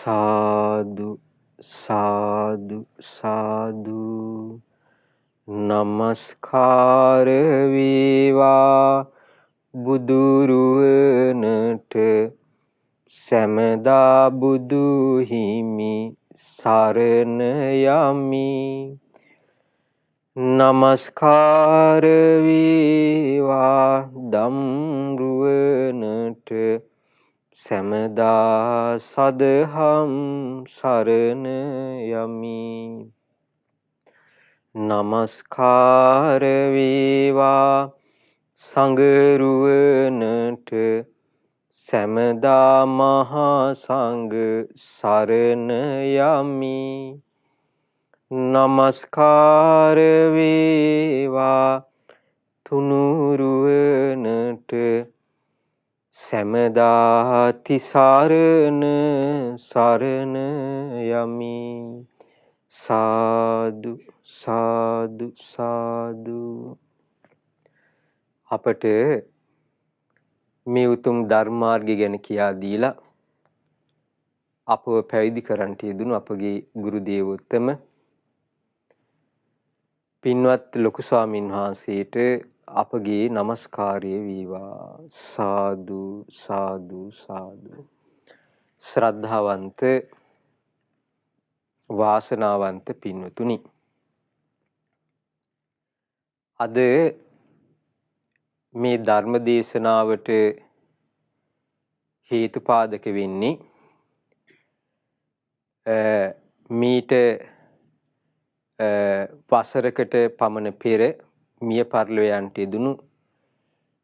සාදු සාදු සාදු නමස්කාර වේවා බුදුරුවනට සැමදා බුදු හිමි සරණ යමි. නමස්කාර වේවා ධම්රුවනට සැමදා සදහම් සරණ යමි. නමස්කාර වේවා සංඝරුවනට සැමදා මහා සංඝ සරණ යමි. නමස්කාර වේවා තුනුරුවනට සැමදා තිසරණ සරණ යමි. සාදු සාදු සාදු. අපට මේ උතුම් ධර්මාර්ගය ගැන කියා දීලා අපව පැවිදි කරන්නට යෙදුණු අපගේ ගුරු දේවෝත්තම පින්වත් ලොකු ස්වාමින් වහන්සේට අපගේ নমස්කාරය වේවා. සාදු සාදු සාදු. ශ්‍රද්ධාවන්ත වාසනාවන්ත පින්වතුනි, අද මේ ධර්ම දේශනාවට හේතුපාදක වෙන්නේ මීට වසරකට පමණ පෙර මිය පරලොව යන්ට යෙදුණු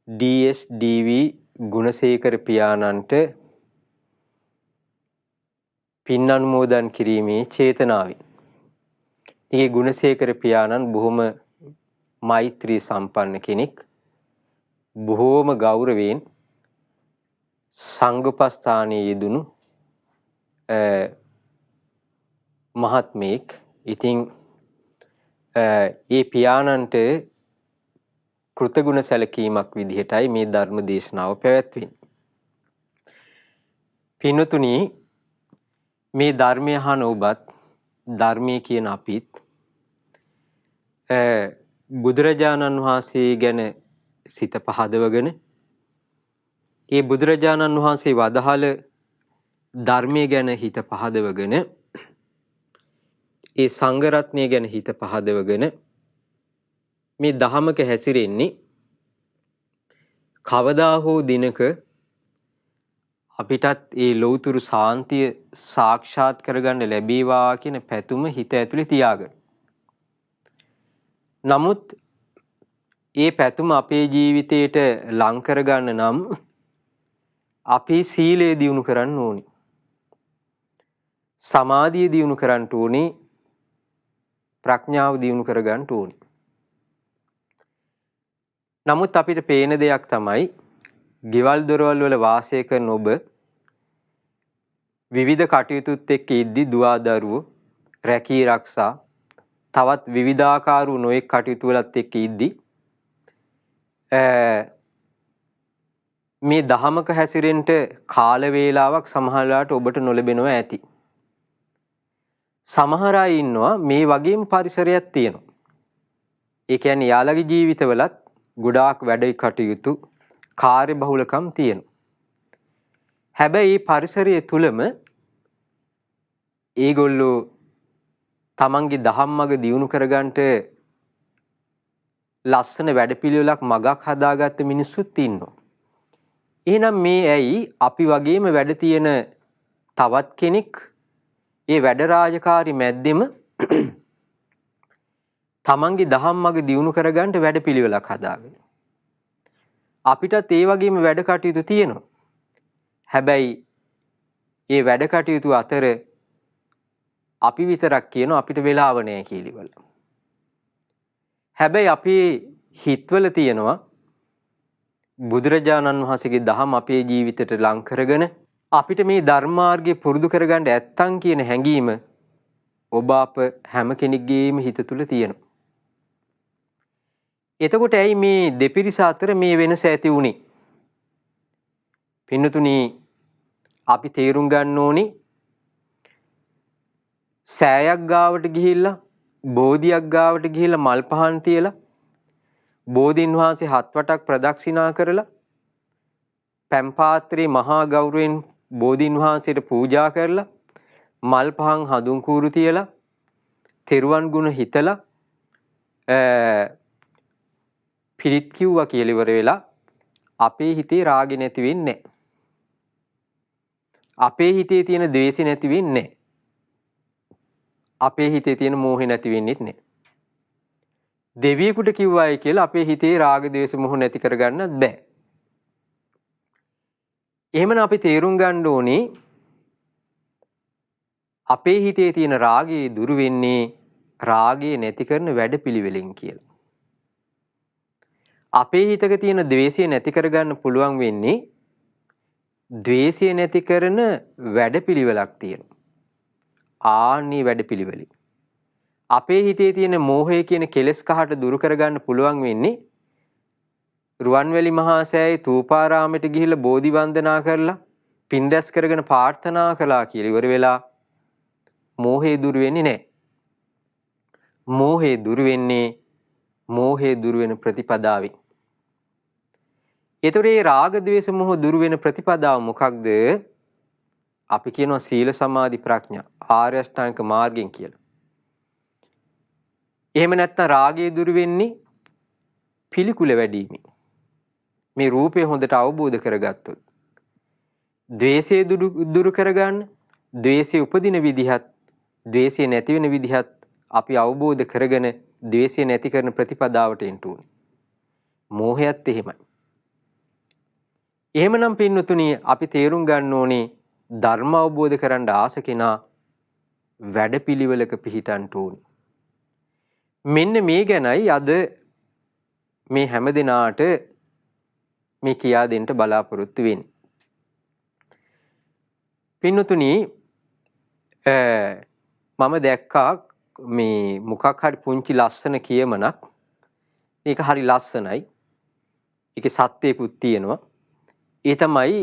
DSDV ගුණසේකර පියාණන්ට පින් අනුමෝදන් කිරීමේ චේතනාවෙන්. ඒ ගුණසේකර පියාණන් බොහොම මෛත්‍රී සම්පන්න කෙනෙක්, බොහෝම ගෞරවයෙන් සංඝපස්ථානයේ යෙදුණු මහත්මයෙක්. ඉතින් ඒ පියාණන්ට කෘතගුණ සැලකීමක් විදිහටයි මේ ධර්ම දේශනාව පැවැත්වෙන්නේ. පින්වතුනි, මේ ධර්මය අහන ඔබත් ධර්මයේ කියන අපිත් බුදුරජාණන් වහන්සේ ගැන සිත පහදවගෙන, ඒ බුදුරජාණන් වහන්සේ වදාළ ධර්මයේ ගැන හිත පහදවගෙන, ඒ සංඝ රත්නය ගැන හිත පහදවගෙන මේ දහමක හැසිරෙන්නේ කවදා හෝ දිනක අපිටත් ඒ ලෞතුරු සාන්තිය සාක්ෂාත් කරගන්න ලැබේවා කියන පැතුම හිත ඇතුලේ තියාගෙන. නමුත් ඒ පැතුම අපේ ජීවිතයට ලං කරගන්න නම් අපි සීලය දියුණු කරන්න ඕනි. සමාධිය දියුණු කරන්න ඕනි. ප්‍රඥාව දියුණු කරගන්න ඕනි. නමුත් අපිට පේන දෙයක් තමයි, ගෙවල් දොරවල් වල වාසය කරන ඔබ විවිධ කටයුතුත් එක්ක ඉද්දි, දුවා දරුවෝ රැකී ආරක්ෂා තවත් විවිධාකාර වූ නොයෙක් කටයුතු වලත් එක්ක ඉද්දි මේ දහමක හැසිරෙන්න කාල වේලාවක් සමහර වෙලාවට ඔබට නොලැබෙනවා ඇති. සමහර අය ඉන්නවා මේ වගේම පරිසරයක් තියෙනවා. ඒ කියන්නේ යාළගේ ජීවිතවලත් ගොඩාක් වැඩ කටයුතු, කාර්යබහුලකම් තියෙනවා. හැබැයි මේ පරිසරය තුලම ඒගොල්ලෝ තමන්ගේ ධම්මග දියුණු කරගන්නට ලස්සන වැඩපිළිවෙලක් මගක් හදාගත්ත මිනිස්සුත් ඉන්නවා. එහෙනම් මේ ඇයි අපි වගේම වැඩ තියෙන තවත් කෙනෙක් ඒ වැඩ රාජකාරි මැද්දෙම තමන්ගේ ධම්මග දියුණු කරගන්නට වැඩපිළිවෙලක් හදාගෙන. අපිටත් ඒ වගේම වැඩ කටයුතු තියෙනවා. හැබැයි ඒ වැඩ කටයුතු අතර අපි විතරක් කියනවා අපිට වෙලාව නැහැ කියලා. හැබැයි අපේ හිතවල තියෙනවා බුදුරජාණන් වහන්සේගේ දහම අපේ ජීවිතයට ලං කරගෙන අපිට මේ ධර්මාර්ගය පුරුදු කරගන්න ඇත්තන් කියන හැඟීම ඔබ අප හැම කෙනෙක්ගේම හිත තුල තියෙනවා. එතකොට ඇයි මේ දෙපිරිස අතර මේ වෙනස ඇති වුනේ? පින්නතුනි, අපි තේරුම් ගන්න ඕනේ සෑයක් ගාවට ගිහිල්ලා බෝධියක් ගාවට ගිහිල්ලා මල් පහන් තියලා බෝධීන් වහන්සේ 7 වටක් ප්‍රදක්ෂිනා කරලා පැම් පාත්‍රේ මහා ගෞරවයෙන් බෝධීන් වහන්සේට පූජා කරලා මල් පහන් හඳුන් කූරු තියලා තෙරුවන් ගුණ හිතලා පිරිත් කිව්වා කියලා ඉවර වෙලා අපේ හිතේ රාගෙ නැති වෙන්නේ නැහැ. අපේ හිතේ තියෙන ද්වේෂය නැති වෙන්නේ නැහැ. අපේ හිතේ තියෙන මෝහය නැති වෙන්නේත් නැහැ. දෙවියෙකුට කිව්වායි කියලා අපේ හිතේ රාග ද්වේෂ මොහ නැති කරගන්නත් බෑ. එහෙමනම් අපි තේරුම් ගන්න ඕනේ අපේ හිතේ තියෙන රාගය දුරු වෙන්නේ රාගය නැති කරන වැඩපිළිවෙලෙන් කියලා. අපේ හිතක තියෙන ද්වේෂය නැති කරගන්න පුළුවන් වෙන්නේ ද්වේෂය නැති කරන වැඩපිළිවෙලක් තියෙනවා. ආන්නේ වැඩපිළිවෙල. අපේ හිතේ තියෙන මෝහය කියන කෙලෙස් කහට දුරු කරගන්න පුළුවන් වෙන්නේ රුවන්වැලි මහා සෑයේ තූපාරාමයට ගිහිල්ලා බෝධි වන්දනා කරලා පින් රැස් කරගෙන ප්‍රාර්ථනා කළා කියලා ඉවර වෙලා මෝහය දුරු වෙන්නේ නැහැ. මෝහය දුරු වෙන්නේ මෝහය දුරු වෙන ප්‍රතිපදාවෙන්. ඒතොර මේ රාග ද්වේෂ මොහ දුරු වෙන ප්‍රතිපදාව මොකක්ද? අපි කියනවා සීල සමාධි ප්‍රඥා ආර්ය අෂ්ටාංගික මාර්ගයෙන් කියලා. එහෙම නැත්නම් රාගය දුරු වෙන්නේ පිළිකුල වැඩිමින්. මේ රූපය හොඳට අවබෝධ කරගත්තොත්. ද්වේෂය දුරු කරගන්න, ද්වේෂය උපදින විදිහත්, ද්වේෂය නැති වෙන විදිහත් අපි අවබෝධ කරගෙන ද්වේෂය නැති කරන ප්‍රතිපදාවට එන්න ඕනේ. මෝහයත් එහෙමයි. එහෙමනම් පින්නතුණි අපි තේරුම් ගන්න ඕනේ ධර්ම අවබෝධ කරන්න ආස කෙනා වැඩපිළිවෙලක පිහිටන්න ඕනේ. මෙන්න මේ ගැනයි අද මේ හැම දිනාට මේ කියා දෙන්න බලාපොරොත්තු වෙන්නේ. පින්නතුණි මම දැක්කා මේ මොකක් හරි පුංචි ලස්සන කියමනක්. ඒක හරි ලස්සනයි. ඒකේ සත්‍යයකුත් තියෙනවා. ඒ තමයි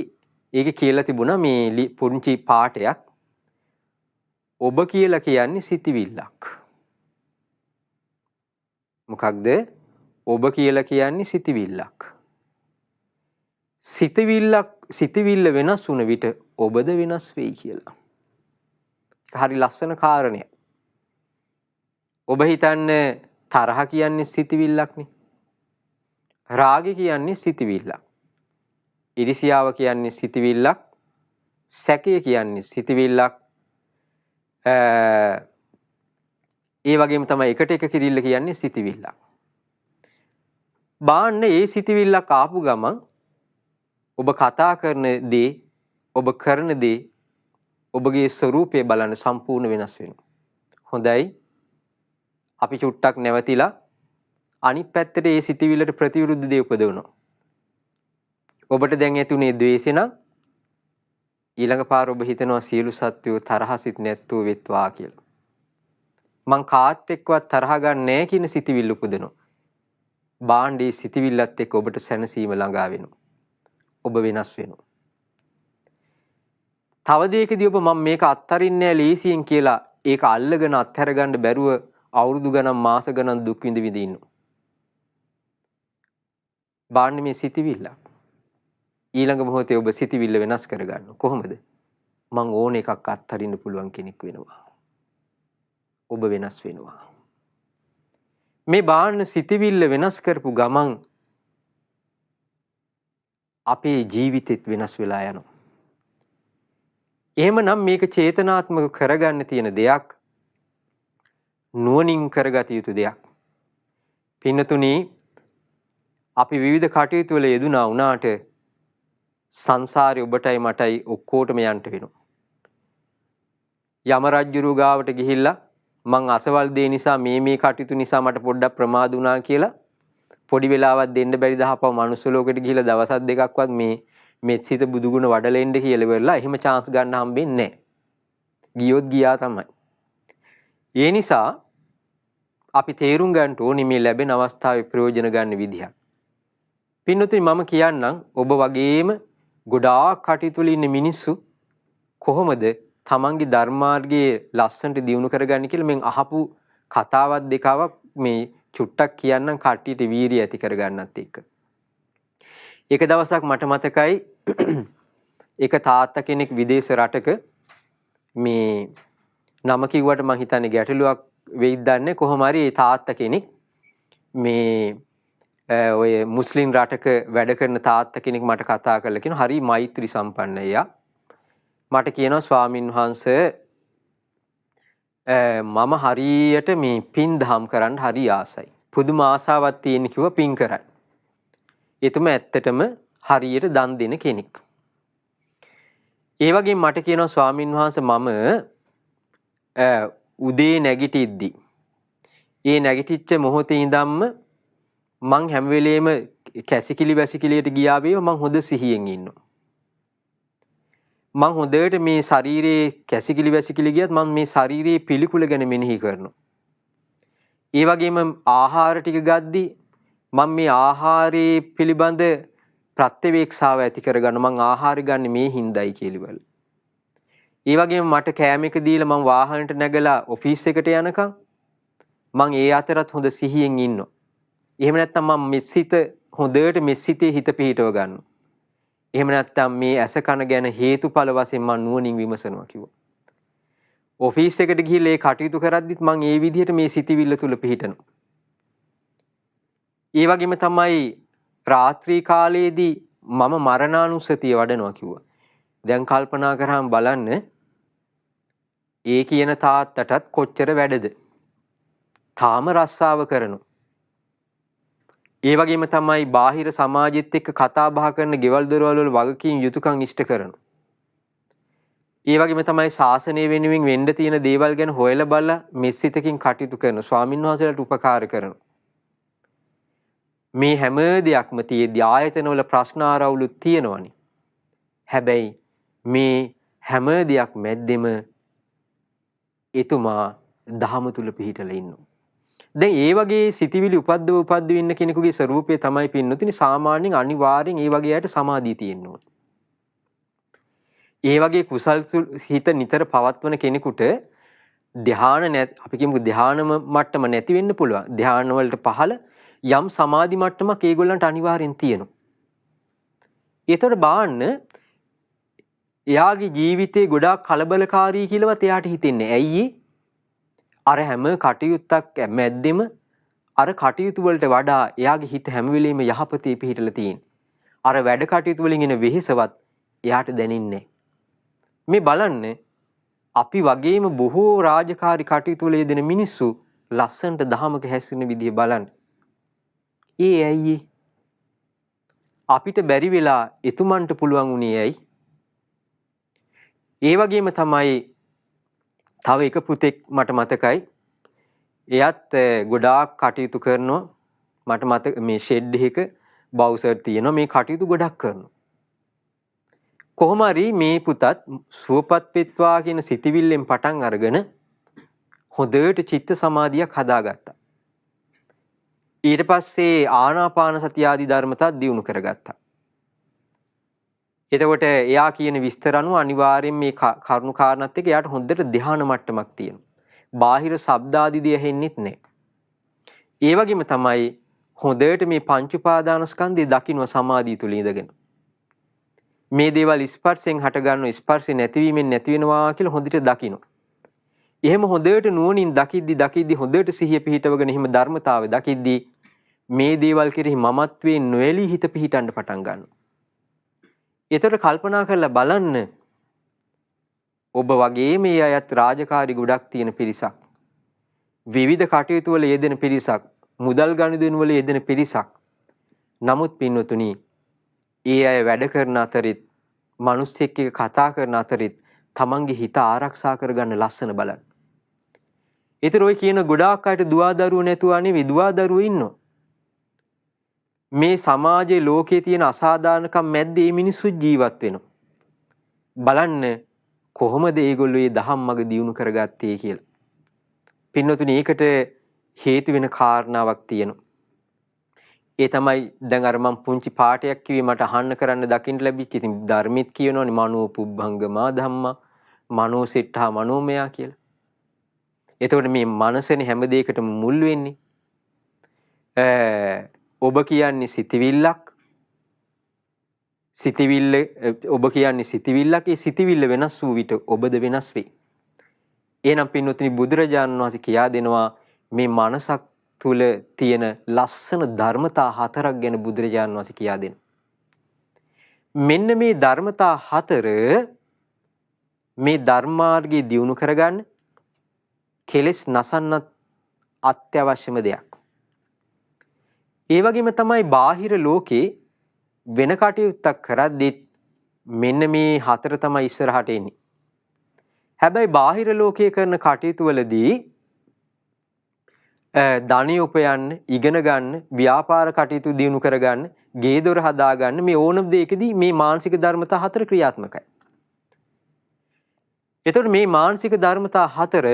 ඒක කියලා තිබුණා මේ පුංචි පාඩයක්. ඔබ කියලා කියන්නේ සිතවිල්ලක්. මොකක්ද? ඔබ කියලා කියන්නේ සිතවිල්ලක්. සිතවිල්ල වෙනස් වුණ විට ඔබද වෙනස් වෙයි කියලා. හරි ලස්සන කාරණයක්. ඔබ හිතන්නේ තරහ කියන්නේ සිතවිල්ලක්නේ. රාගය කියන්නේ සිතවිල්ලක්. ඉරිසියාව කියන්නේ සිතවිල්ලක්. සැකය කියන්නේ සිතවිල්ලක්. ඒ වගේම තමයි එකට එක කිරිල්ල කියන්නේ සිතවිල්ලක්. බාන්න ඒ සිතවිල්ලක් ආපු ගමන් ඔබ කතා කරන දේ, ඔබ කරන දේ, ඔබගේ ස්වરૂපය බලන්න සම්පූර්ණ වෙනස් වෙනවා. හොඳයි. අපි චුට්ටක් නැවතිලා අනිත් පැත්තට ඒ සිතවිල්ලට ප්‍රතිවිරුද්ධ දේ උපදවනවා. ඔබට දැන් ඇතුනේ ද්වේෂය නම් ඊළඟ පාර ඔබ හිතනවා සියලු සත්වෝ තරහසිත නැත්තෝ වෙත්වා කියලා. මං කාත් එක්කවත් තරහ ගන්න නැහැ කියන සිතවිල්ල උපදිනවා. බාණ්ඩේ සිතවිල්ලත් එක්ක ඔබට සැනසීම ළඟා වෙනවා. ඔබ වෙනස් වෙනවා. තව දෙයකදී ඔබ මම මේක අත්හරින්නේ නැහැ ලීසියෙන් කියලා ඒක අල්ලගෙන අත්හැර ගන්න බැරුව අවුරුදු ගණන් මාස ගණන් දුක් විඳ ඉන්නවා. බාණ්ඩේ මේ සිතවිල්ල ඊළඟ මොහොතේ ඔබ සිතවිල්ල වෙනස් කරගන්න. කොහොමද? මං ඕන එකක් අත්හරින්න පුළුවන් කෙනෙක් වෙනවා. ඔබ වෙනස් වෙනවා. මේ බාහන සිතවිල්ල වෙනස් කරපු ගමන් අපේ ජීවිතෙත් වෙනස් වෙලා යනවා. එහෙමනම් මේක චේතනාත්මක කරගන්න තියෙන දෙයක්. නුවණින් කරගත යුතු දෙයක්. පින්නතුනි අපි විවිධ කටයුතු වල යෙදුනා වුණාට සංසාරේ ඔබටයි මටයි ඔක්කොටම යන්න වෙනවා. යම රජුරු ගාවට ගිහිල්ලා මං අසවල් දේ නිසා මේ කටයුතු නිසා මට පොඩ්ඩක් ප්‍රමාද වුණා කියලා පොඩි වෙලාවක් දෙන්න බැරි දහපව මනුස්ස ලෝකෙට ගිහිල්ලා දවසක් දෙකක්වත් මේ සිත බුදුගුණ වඩලා එන්න කියලා වෙරලා එහෙම chance ගන්න හම්බෙන්නේ නැහැ. ගියොත් ගියා තමයි. ඒ නිසා අපි තේරුම් ගන්න ඕනේ මේ ලැබෙන අවස්ථාවේ ප්‍රයෝජන ගන්න විදිහක්. පින්නතුනි මම කියන්නම් ඔබ වගේම ගොඩාක් කටයුතු වල ඉන්න මිනිස්සු කොහොමද තමන්ගේ ධර්මාර්ගයේ ලස්සනට දියුණු කරගන්න කියලා මෙන් අහපු කතාවක් දෙකක් මේ චුට්ටක් කියන්නම් කට්ටියට වීරිය ඇති කරගන්නත් එක්ක. එක දවසක් මට මතකයි එක තාත්තා කෙනෙක් විදේශ රටක මේ නම කිව්වට මං හිතන්නේ ගැටලුවක් වෙයිද දන්නේ කොහොම හරි ඒ තාත්තා කෙනෙක් මේ ඔය මුස්ලිම් රටක වැඩ කරන තාත්තා කෙනෙක් මට කතා කරලා කියනවා හරි මෛත්‍රී සම්පන්න එයා. මට කියනවා ස්වාමින් වහන්සේ මම හරියට මේ පින් දහම් කරන්න හරි ආසයි. පුදුම ආසාවක් තියෙන කිව්වා පින් කරන්න. එතුම ඇත්තටම හරියට දන් දෙන කෙනෙක්. ඒ වගේම මට කියනවා ස්වාමින් වහන්සේ මම උදේ නැගිටිද්දි ඒ නැගිටිච්ච මොහොතේ ඉඳන්ම මං හැම වෙලේම කැසිකිලි වැසිකිලියට ගියා වේව මං හොඳ සිහියෙන් ඉන්නවා. මං හොඳට මේ ශරීරයේ කැසිකිලි වැසිකිලි ගියත් මං මේ ශරීරයේ පිළිකුල ගැන මෙනෙහි කරනවා. ඒ වගේම ආහාර ටික ගද්දි මම මේ ආහාරයේ පිළිබඳ ප්‍රත්‍යවේක්ෂාව ඇති කරගන්න මං ආහාර ගන්න මේ හිඳයි කියලා. ඒ වගේම මට කෑම එක දීලා මං වාහනේට නැගලා ඔෆිස් එකට යනකම් මං ඒ අතරත් හොඳ සිහියෙන් ඉන්නවා. එහෙම නැත්නම් මම මෙසිත හොඳට මෙසිතේ හිත පිහිටව ගන්නවා. එහෙම නැත්නම් මේ ඇස කන ගැන හේතුඵල වශයෙන් මම නුවණින් විමසනවා කිව්වා. ඔෆිස් එකට ගිහිල්ලා ඒ කටයුතු කරද්දිත් මම ඒ විදිහට මේ සිතිවිල්ල තුල පිහිටනවා. ඒ වගේම තමයි රාත්‍රී කාලයේදී මම මරණානුස්සතිය වඩනවා කිව්වා. දැන් කල්පනා කරාම බලන්න ඒ කියන තාත්තටත් කොච්චර වැඩද? තාම රස්සාව කරනවා. ඒ වගේම තමයි බාහිර සමාජෙත් එක්ක කතා බහ කරන ගෙවල් දොරවල් වල වගකීම් යුතුයකම් ඉෂ්ට කරනවා. ඒ වගේම තමයි ශාසනය වෙනුවෙන් වෙන්න තියෙන දේවල් ගැන හොයලා බලලා මෙසිතකින් කටයුතු කරන ස්වාමින් වහන්සේලාට උපකාර කරනවා. මේ හැම දෙයක්ම තියේදී ආයතනවල ප්‍රශ්න ආරවුලුත් තියෙනවනේ. හැබැයි මේ හැම දෙයක් මැද්දෙම එතුමා දහම තුල පිහිටලා ඉන්නවා. දැන් ඒ වගේ සිතිවිලි උපද්දව ඉන්න කෙනෙකුගේ ස්වરૂපය තමයි පින්නතුනි සාමාන්‍යයෙන් අනිවාර්යෙන් ඒ වගේ අයට සමාධිය තියෙන්න ඕනේ. ඒ වගේ කුසල් හිත නිතර පවත්වන කෙනෙකුට ධ්‍යාන අපි කියමුකෝ ධ්‍යානම මට්ටම නැති වෙන්න පුළුවන්. ධ්‍යාන වලට පහළ යම් සමාධි මට්ටමක් ඒගොල්ලන්ට අනිවාර්යෙන් තියෙනවා. ඒතකොට බාන්න එයාගේ ජීවිතේ ගොඩාක් කලබලකාරී කියලාවත් එයාට හිතෙන්නේ. ඇයි අර හැම කටයුත්තක් මැද්දෙම අර කටයුතු වලට වඩා එයාගේ හිත හැම වෙලෙම යහපතේ පිහිටලා තියෙන. අර වැඩ කටයුතු වලින් එන වෙහෙසවත් එයාට දැනෙන්නේ. මේ බලන්න අපි වගේම බොහෝ රාජකාරී කටයුතු වල යෙදෙන මිනිස්සු ලස්සනට දහමක හැසිරෙන විදිය බලන්න. ඒ ඇයි අපිට බැරි වෙලා එතුමන්ට පුළුවන් උනේ ඇයි? ඒ වගේම තමයි තව එක පුතෙක් මට මතකයි. එයත් ගොඩාක් කටයුතු කරනවා. මට මතක මේ ෂෙඩ් එක බවුසර් තියෙනවා. මේ කටයුතු ගොඩක් කරනවා. කොහොම හරි මේ පුතත් සුවපත් වෙත්වා කියන සිතිවිල්ලෙන් පටන් අරගෙන හොඳට චිත්ත සමාධියක් හදාගත්තා. ඊට පස්සේ ආනාපාන සතිය ආදී ධර්මතා දියුණු කරගත්තා. එතකොට එයා කියන විස්තර අනුව අනිවාර්යෙන් මේ කරුණු කාරණාත් එක්ක එයාට හොඳට ධ්‍යාන මට්ටමක් තියෙනවා. බාහිර ශබ්ද ආදී දේ ඇහෙන්නෙත් නැහැ. ඒ වගේම තමයි හොඳට මේ පංච උපාදානස්කන්ධය දකින්න සමාධිය තුල ඉඳගෙන. මේ දේවල් ස්පර්ශයෙන් හට ගන්න ස්පර්ශය නැතිවීමෙන් නැති වෙනවා කියලා හොඳට දකින්න. එහෙම හොඳට නුවණින් දකිද්දි හොඳට සිහිය පිහිටවගෙන එහෙම ධර්මතාවය දකිද්දි මේ දේවල් කෙරෙහි මමත්වයෙන් නොඇලී හිත පිහිටන්න පටන් ගන්නවා. ඒතර කල්පනා කරලා බලන්න ඔබ වගේ මේ අයත් රාජකාරි ගොඩක් තියෙන පිරිසක්. විවිධ කටයුතු වල යෙදෙන පිරිසක්, මුදල් ගනුදෙනු වල යෙදෙන පිරිසක්. නමුත් පින්වතුනි, ඒ අය වැඩ කරන අතරිත්, මිනිස්සෙක් එක්ක කතා කරන අතරිත් තමන්ගේ හිත ආරක්ෂා කරගන්න ලස්සන බලන්න. ඒතර ඔය කියන ගොඩාක් අයට දුවා දරුවෝ නැතුව නෙවෙයි දුවා දරුවෝ ඉන්නවා. මේ සමාජයේ ලෝකයේ තියෙන අසාධාරණකම් මැද්දේ මේ මිනිස්සු ජීවත් වෙනවා. බලන්න කොහොමද ඒගොල්ලෝ මේ දහම් මඟ දියුණු කරගත්තේ කියලා. පින්නතුනි, ඒකට හේතු වෙන කාරණාවක් තියෙනවා. ඒ තමයි දැන් අර මම පුංචි පාඩයක් කිව්වේ මට අහන්න කරන්න දකින්න ලැබිච්ච. ඉතින් ධර්මෙත් කියනෝනේ මනෝ පුබ්බංගමා ධම්මා මනෝසෙට්ඨා මනෝමයා කියලා. එතකොට මේ මනසනේ හැම දෙයකටම මුල් වෙන්නේ. ඔබ කියන්නේ සිතවිල්ලක්. සිතවිල්ල ඔබ කියන්නේ සිතවිල්ලක්. ඒ සිතවිල්ල වෙනස් වූ විට ඔබද වෙනස් වෙයි. එහෙනම් පින්වත්නි බුදුරජාණන් වහන්සේ කියා දෙනවා මේ මනසක් තුල තියෙන ලස්සන ධර්මතා හතරක් ගැන බුදුරජාණන් වහන්සේ කියා දෙනවා. මෙන්න මේ ධර්මතා හතර මේ ධර්මාර්ගය දියුණු කරගන්න කෙලෙස් නසන්නත් අත්‍යවශ්‍යම දෙයක්. ඒ වගේම තමයි බාහිර ලෝකේ වෙන කටයුත්තක් කරද්දිත් මෙන්න මේ හතර තමයි ඉස්සරහට එන්නේ. හැබැයි බාහිර ලෝකයේ කරන කටයුතු වලදී ධනිය උපයන්න, ඉගෙන ගන්න, ව්‍යාපාර කටයුතු දියුණු කරගන්න, ගේ දොර හදාගන්න මේ ඕනම දෙයකදී මේ මානසික ධර්මතා හතර ක්‍රියාත්මකයි. එතකොට මේ මානසික ධර්මතා හතර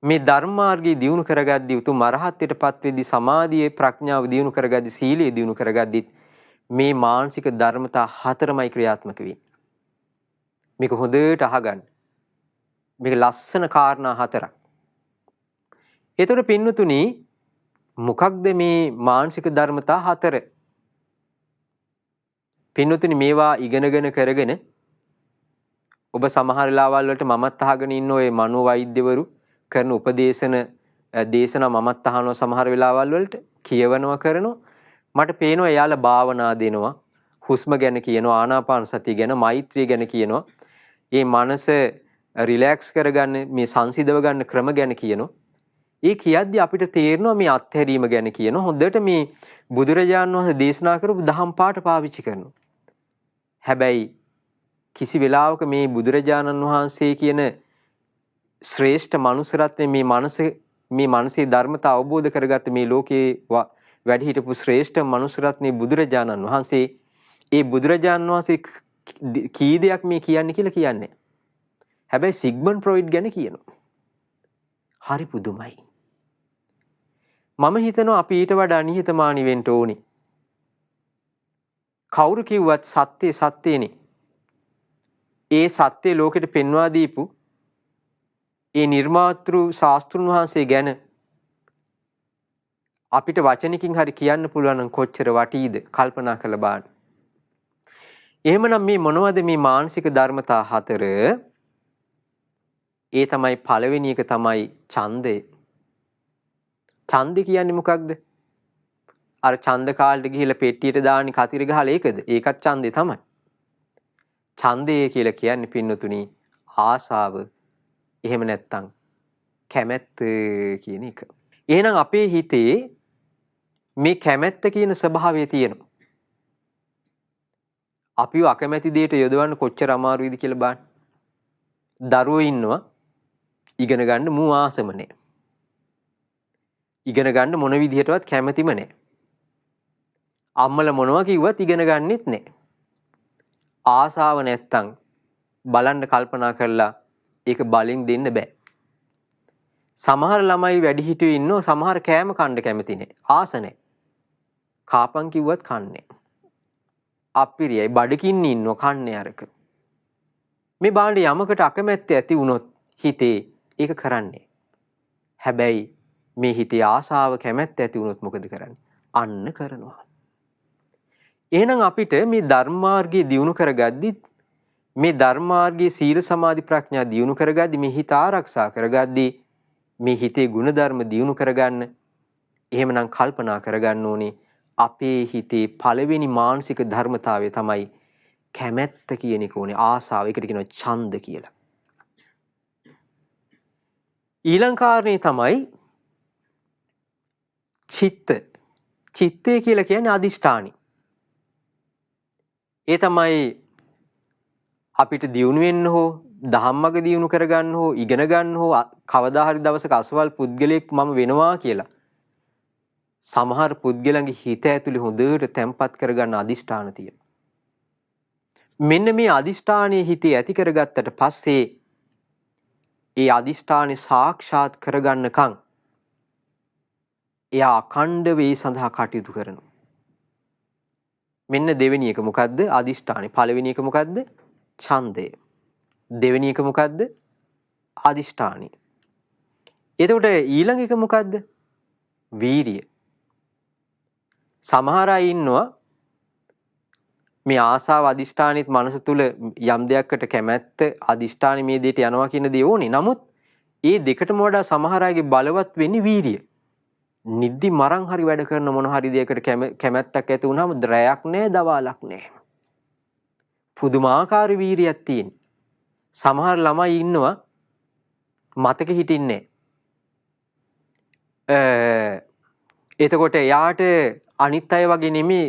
මේ ධර්මාර්ගය දියුණු කරගද්දී උතුම් අරහත්ත්වයටපත් වෙද්දී සමාධියේ ප්‍රඥාව දියුණු කරගද්දී සීලය දියුණු කරගද්දී මේ මානසික ධර්මතා හතරමයි ක්‍රියාත්මක වෙන්නේ. මේක හොඳට අහගන්න. මේක ලස්සන කාරණා හතරක්. එතකොට පින්නතුනි මොකක්ද මේ මානසික ධර්මතා හතර? පින්නතුනි මේවා ඉගෙනගෙන කරගෙන ඔබ සමහර වෙලාවල් වලට මමත් අහගෙන ඉන්න ඔය මනෝ වෛද්‍යවරු කරන දේශනා මමත් අහනවා සමහර වෙලාවල් වලට කියවනවා කරනවා. මට පේනවා එයාලා භාවනා දෙනවා. හුස්ම ගැන කියනවා, ආනාපාන සතිය ගැන, මෛත්‍රිය ගැන කියනවා. මේ මනස රිලැක්ස් කරගන්න, මේ සංසිඳව ගන්න ක්‍රම ගැන කියනවා. ඒ කියද්දි අපිට තේරෙනවා මේ අත්හැරීම ගැන කියනවා. හොඳට මේ බුදුරජාණන් වහන්සේ දේශනා කරපු දහම් පාඩ පාවිච්චි කරනවා. හැබැයි කිසි වෙලාවක මේ බුදුරජාණන් වහන්සේ කියන ශ්‍රේෂ්ඨ මනුස්ස රත්නේ මේ මනසේ ධර්මතා අවබෝධ කරගත්ත මේ ලෝකේ වැඩ හිටපු ශ්‍රේෂ්ඨ මනුස්ස රත්නේ බුදුරජාණන් වහන්සේ ඒ බුදුරජාණන් වහන්සේ කී දෙයක් මේ කියන්නේ කියලා කියන්නේ. හැබැයි සිග්මන්ඩ් ෆ්‍රොයිඩ් ගැන කියනවා. හරි පුදුමයි. මම හිතනවා අපි ඊට වඩා නිහතමානී වෙන්න ඕනේ. කවුරු කිව්වත් සත්‍ය සත්‍යනේ. ඒ සත්‍ය ලෝකෙට පෙන්වා දීපු ඒ නිර්මාතෘ ශාස්ත්‍රුන් වහන්සේ ගැන අපිට වචනකින් හරි කියන්න පුළුවන් නම් කොච්චර වටීද කල්පනා කරලා බලන්න. එහෙමනම් මේ මොනවද මේ මානසික ධර්මතා හතර? ඒ තමයි පළවෙනි එක තමයි ඡන්දය. ඡන්දය කියන්නේ මොකක්ද? අර ඡන්ද කාලෙට ගිහිල්ලා පෙට්ටියට දාන්නේ කතිර ගහලා ඒකද? ඒකත් ඡන්දය තමයි. ඡන්දය කියලා කියන්නේ පින්නතුණි ආසාව. එහෙම නැත්තම් කැමැත්ත කියන එක. එහෙනම් අපේ හිතේ මේ කැමැත්ත කියන ස්වභාවය තියෙනවා. අපිව අකමැති දෙයට යොදවන්න කොච්චර අමාරුයිද කියලා බලන්න. දරුවෝ ඉන්නවා ඉගෙන ගන්න මූ ආසම නැහැ. ඉගෙන ගන්න මොන විදිහටවත් කැමැතිම නැහැ. අම්මලා මොනවා කිව්වත් ඉගෙන ගන්නෙත් නැහැ. ආසාව නැත්තම් බලන්න කල්පනා කරලා ඒක බලෙන් දෙන්න බෑ. සමහර ළමයි වැඩිහිටියෝ ඉන්නෝ සමහර කෑම කන්න කැමති නැහැ. ආස නැහැ. කාපන් කිව්වත් කන්නේ. අප්පිරියයි බඩකින් ඉන්නෝ කන්නේ අරක. මේ බාණ්ඩ යමකට අකමැත්ත ඇති වුණොත් හිතේ ඒක කරන්නේ. හැබැයි මේ හිතේ ආසාව කැමැත්ත ඇති වුණොත් මොකද කරන්නේ? අන්න කරනවා. එහෙනම් අපිට මේ ධර්මාර්ගය දියුණු කරගද්දි මේ ධර්මාර්ගයේ සීල සමාධි ප්‍රඥා දියුණු කරගද්දි මේ හිත ආරක්ෂා කරගද්දි මේ හිතේ ගුණධර්ම දියුණු කරගන්න එහෙමනම් කල්පනා කරගන්න ඕනේ අපේ හිතේ පළවෙනි මානසික ධර්මතාවය තමයි කැමැත්ත කියන එක ඕනේ. ආසාව. ඒකට කියනවා ඡන්ද කියලා. ඊළඟ කාරණේ තමයි චිත්ත. චිත්තය කියලා කියන්නේ අදිෂ්ඨානි. ඒ තමයි අපිට දියුණු වෙන්න හෝ ධම්මග දියුණු කරගන්න හෝ ඉගෙන ගන්න හෝ කවදා හරි දවසක අසවල් පුද්ගලයෙක් මම වෙනවා කියලා සමහර පුද්ගලයන්ගේ හිත ඇතුලේ හොඳට තැම්පත් කරගන්න අදිෂ්ඨාන තියෙනවා. මෙන්න මේ අදිෂ්ඨානයේ හිතේ ඇති කරගත්තට පස්සේ ඒ අදිෂ්ඨානේ සාක්ෂාත් කරගන්නකම් එයා අඛණ්ඩ වේ සඳහා කටයුතු කරනවා. මෙන්න දෙවෙනි එක මොකද්ද? අදිෂ්ඨානේ. පළවෙනි එක මොකද්ද? ඡන්දය. දෙවෙනි එක මොකද්ද? අදිෂ්ඨානය. එතකොට ඊළඟ එක මොකද්ද? වීරිය. සමහර අය ඉන්නවා මේ ආසාව අදිෂ්ඨානෙත් මනස තුල යම් දෙයක්කට කැමැත්ත අදිෂ්ඨානෙ මේ දෙයට යනවා කියන දේ ඕනේ. නමුත් ඒ දෙකටම වඩා සමහර අයගේ බලවත් වෙන්නේ වීරිය. නිදි මරන් හරි වැඩ කරන මොන හරි දෙයකට කැමැත්තක් ඇති වුනහම රැයක් නැහැ දවාලක් නැහැ. පුදුමාකාර වීරියක් තියෙන. සමහර ළමයි ඉන්නවා මතක හිටින්නේ එතකොට එයාට අනිත් අය වගේ නෙමෙයි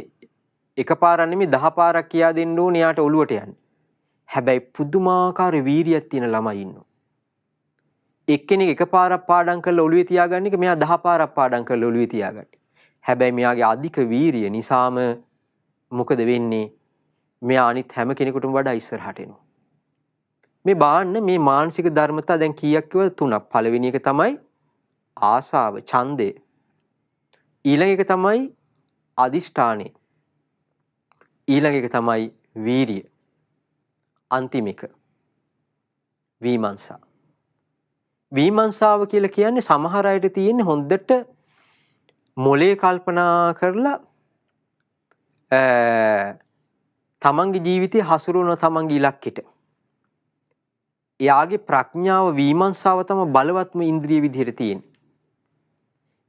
එකපාරක් නෙමෙයි 10 පාරක් කියා දෙන්න ඕනේ එයාට ඔලුවට යන්නේ. හැබැයි පුදුමාකාර වීරියක් තියෙන ළමයි ඉන්නවා. එක්කෙනෙක් එකපාරක් පාඩම් කරලා ඔළුවේ තියාගන්න එක මෙයා 10 පාරක් පාඩම් කරලා ඔළුවේ තියාගන්න. හැබැයි මෙයාගේ අධික වීරිය නිසාම මොකද වෙන්නේ? මෙයා අනිත් හැම කෙනෙකුටම වඩා ඉස්සරහට එනවා. මේ බාන්න මේ මානසික ධර්මතා දැන් කීයක් කිව්වද? 3ක්. පළවෙනි එක තමයි ආසාව, ඡන්දය. ඊළඟ එක තමයි අදිෂ්ඨානය. ඊළඟ එක තමයි වීරිය. අන්තිම එක විමර්ශා. විමර්ශාව කියලා කියන්නේ සමහර අයට තියෙන හොඳට මොලේ කල්පනා කරලා තමන්ගේ ජීවිතය හසුරුවන තමන්ගේ ඉලක්කෙට. එයාගේ ප්‍රඥාව විමර්ශාව තමයි බලවත්ම ඉන්ද්‍රිය විදිහට තියෙන්නේ.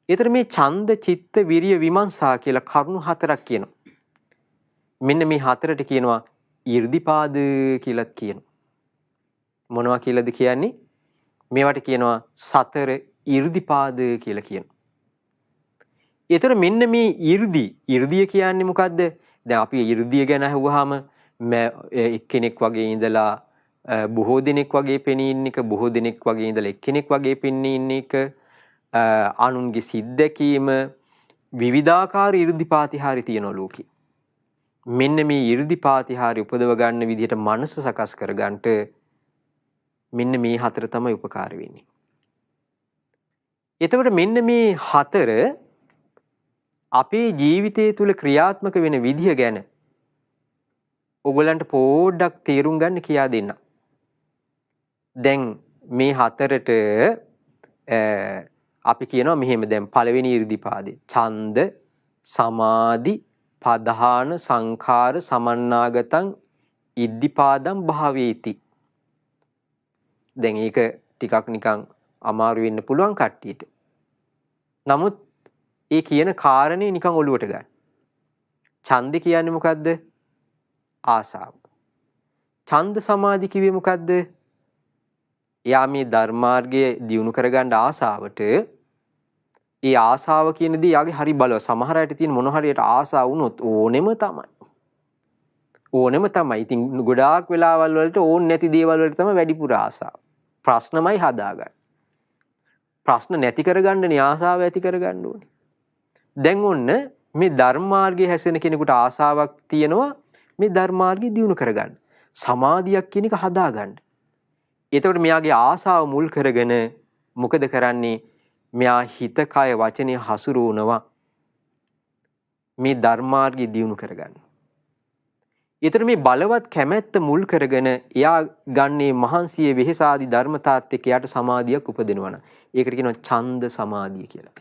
ඒතර මේ ඡන්ද, චිත්ත, විරිය, විමර්ශා කියලා කරුණු 4ක් කියනවා. මෙන්න මේ 4ට කියනවා 이르දිපාද කියලාත් කියනවා. මොනවා කියලාද කියන්නේ? මේවට කියනවා සතර 이르දිපාද කියලා කියනවා. ඒතර මෙන්න මේ 이르දිය කියන්නේ මොකද්ද? දැන් අපි 이르දිය ගැන අහුවාම එක්කෙනෙක් වගේ ඉඳලා බොහෝ දෙනෙක් වගේ පෙනී ඉන්න එක, බොහෝ දෙනෙක් වගේ ඉඳලා එක්කෙනෙක් වගේ පෙනී ඉන්න එක, අනුන්ගේ සිද්දකීම විවිධාකාර 이르දිපාතිහාරි තියෙනවා ලෝකේ. මෙන්න මේ 이르දිපාතිහාරි උපදව ගන්න විදිහට මනස සකස් කර ගන්නට මෙන්න මේ 4 තමයි උපකාර වෙන්නේ. එතකොට මෙන්න මේ 4 අපේ ජීවිතය තුළ ක්‍රියාත්මක වෙන විදිහ ගැන ඔයගලන්ට පොඩ්ඩක් තේරුම් ගන්න කියා දෙන්න. දැන් මේ 4ට අපි කියනවා මෙහෙම. දැන් පළවෙනි 이르දිපාදේ ඡන්ද, සමාධි, පධාන, සංඛාර, සමන්නාගතං ඉද්ධිපාදං භාවේති. දැන් ඒක ටිකක් නිකන් අමාරු වෙන්න පුළුවන් කට්ටියට. නමුත් ඒ කියන කාරණේ නිකන් ඔලුවට ගන්න. ඡන්ද කියන්නේ මොකද්ද? ආසාව. ඡන්ද සමාධි කිව්වේ මොකද්ද? එයා මේ ධර්මාර්ගයේ දියුණු කරගන්න ආසාවට ඒ ආසාව කියන දේ යාගේ හරි බලව. සමහර අයට තියෙන මොන හරියට ආසාව වුණොත් ඕනෙම තමයි. ඕනෙම තමයි. ඉතින් ගොඩාක් වෙලාවල් වලට ඕන් නැති දේවල් වලට තමයි වැඩිපුර ආසාව. ප්‍රශ්නමයි හදාගන්න. ප්‍රශ්න නැති කරගන්නනේ ආසාව ඇති කරගන්න ඕනේ. දැන් ඔන්න මේ ධර්මාර්ගයේ හැසෙන කෙනෙකුට ආසාවක් තියෙනවා මේ ධර්මාර්ගය දියුණු කරගන්න. සමාධියක් කියන එක හදාගන්න. එතකොට මෙයාගේ ආසාව මුල් කරගෙන මොකද කරන්නේ? මෙයා හිත, කය, වචනේ හසුරුවනවා මේ ධර්මාර්ගය දියුණු කරගන්න. ඊතර මේ බලවත් කැමැත්ත මුල් කරගෙන එයා ගන්නේ මහන්සියේ වෙහෙස ආදී ධර්මතාත් එක්ක එයාට සමාධියක් උපදිනවා නම් ඒකට කියනවා ඡන්ද සමාධිය කියලා.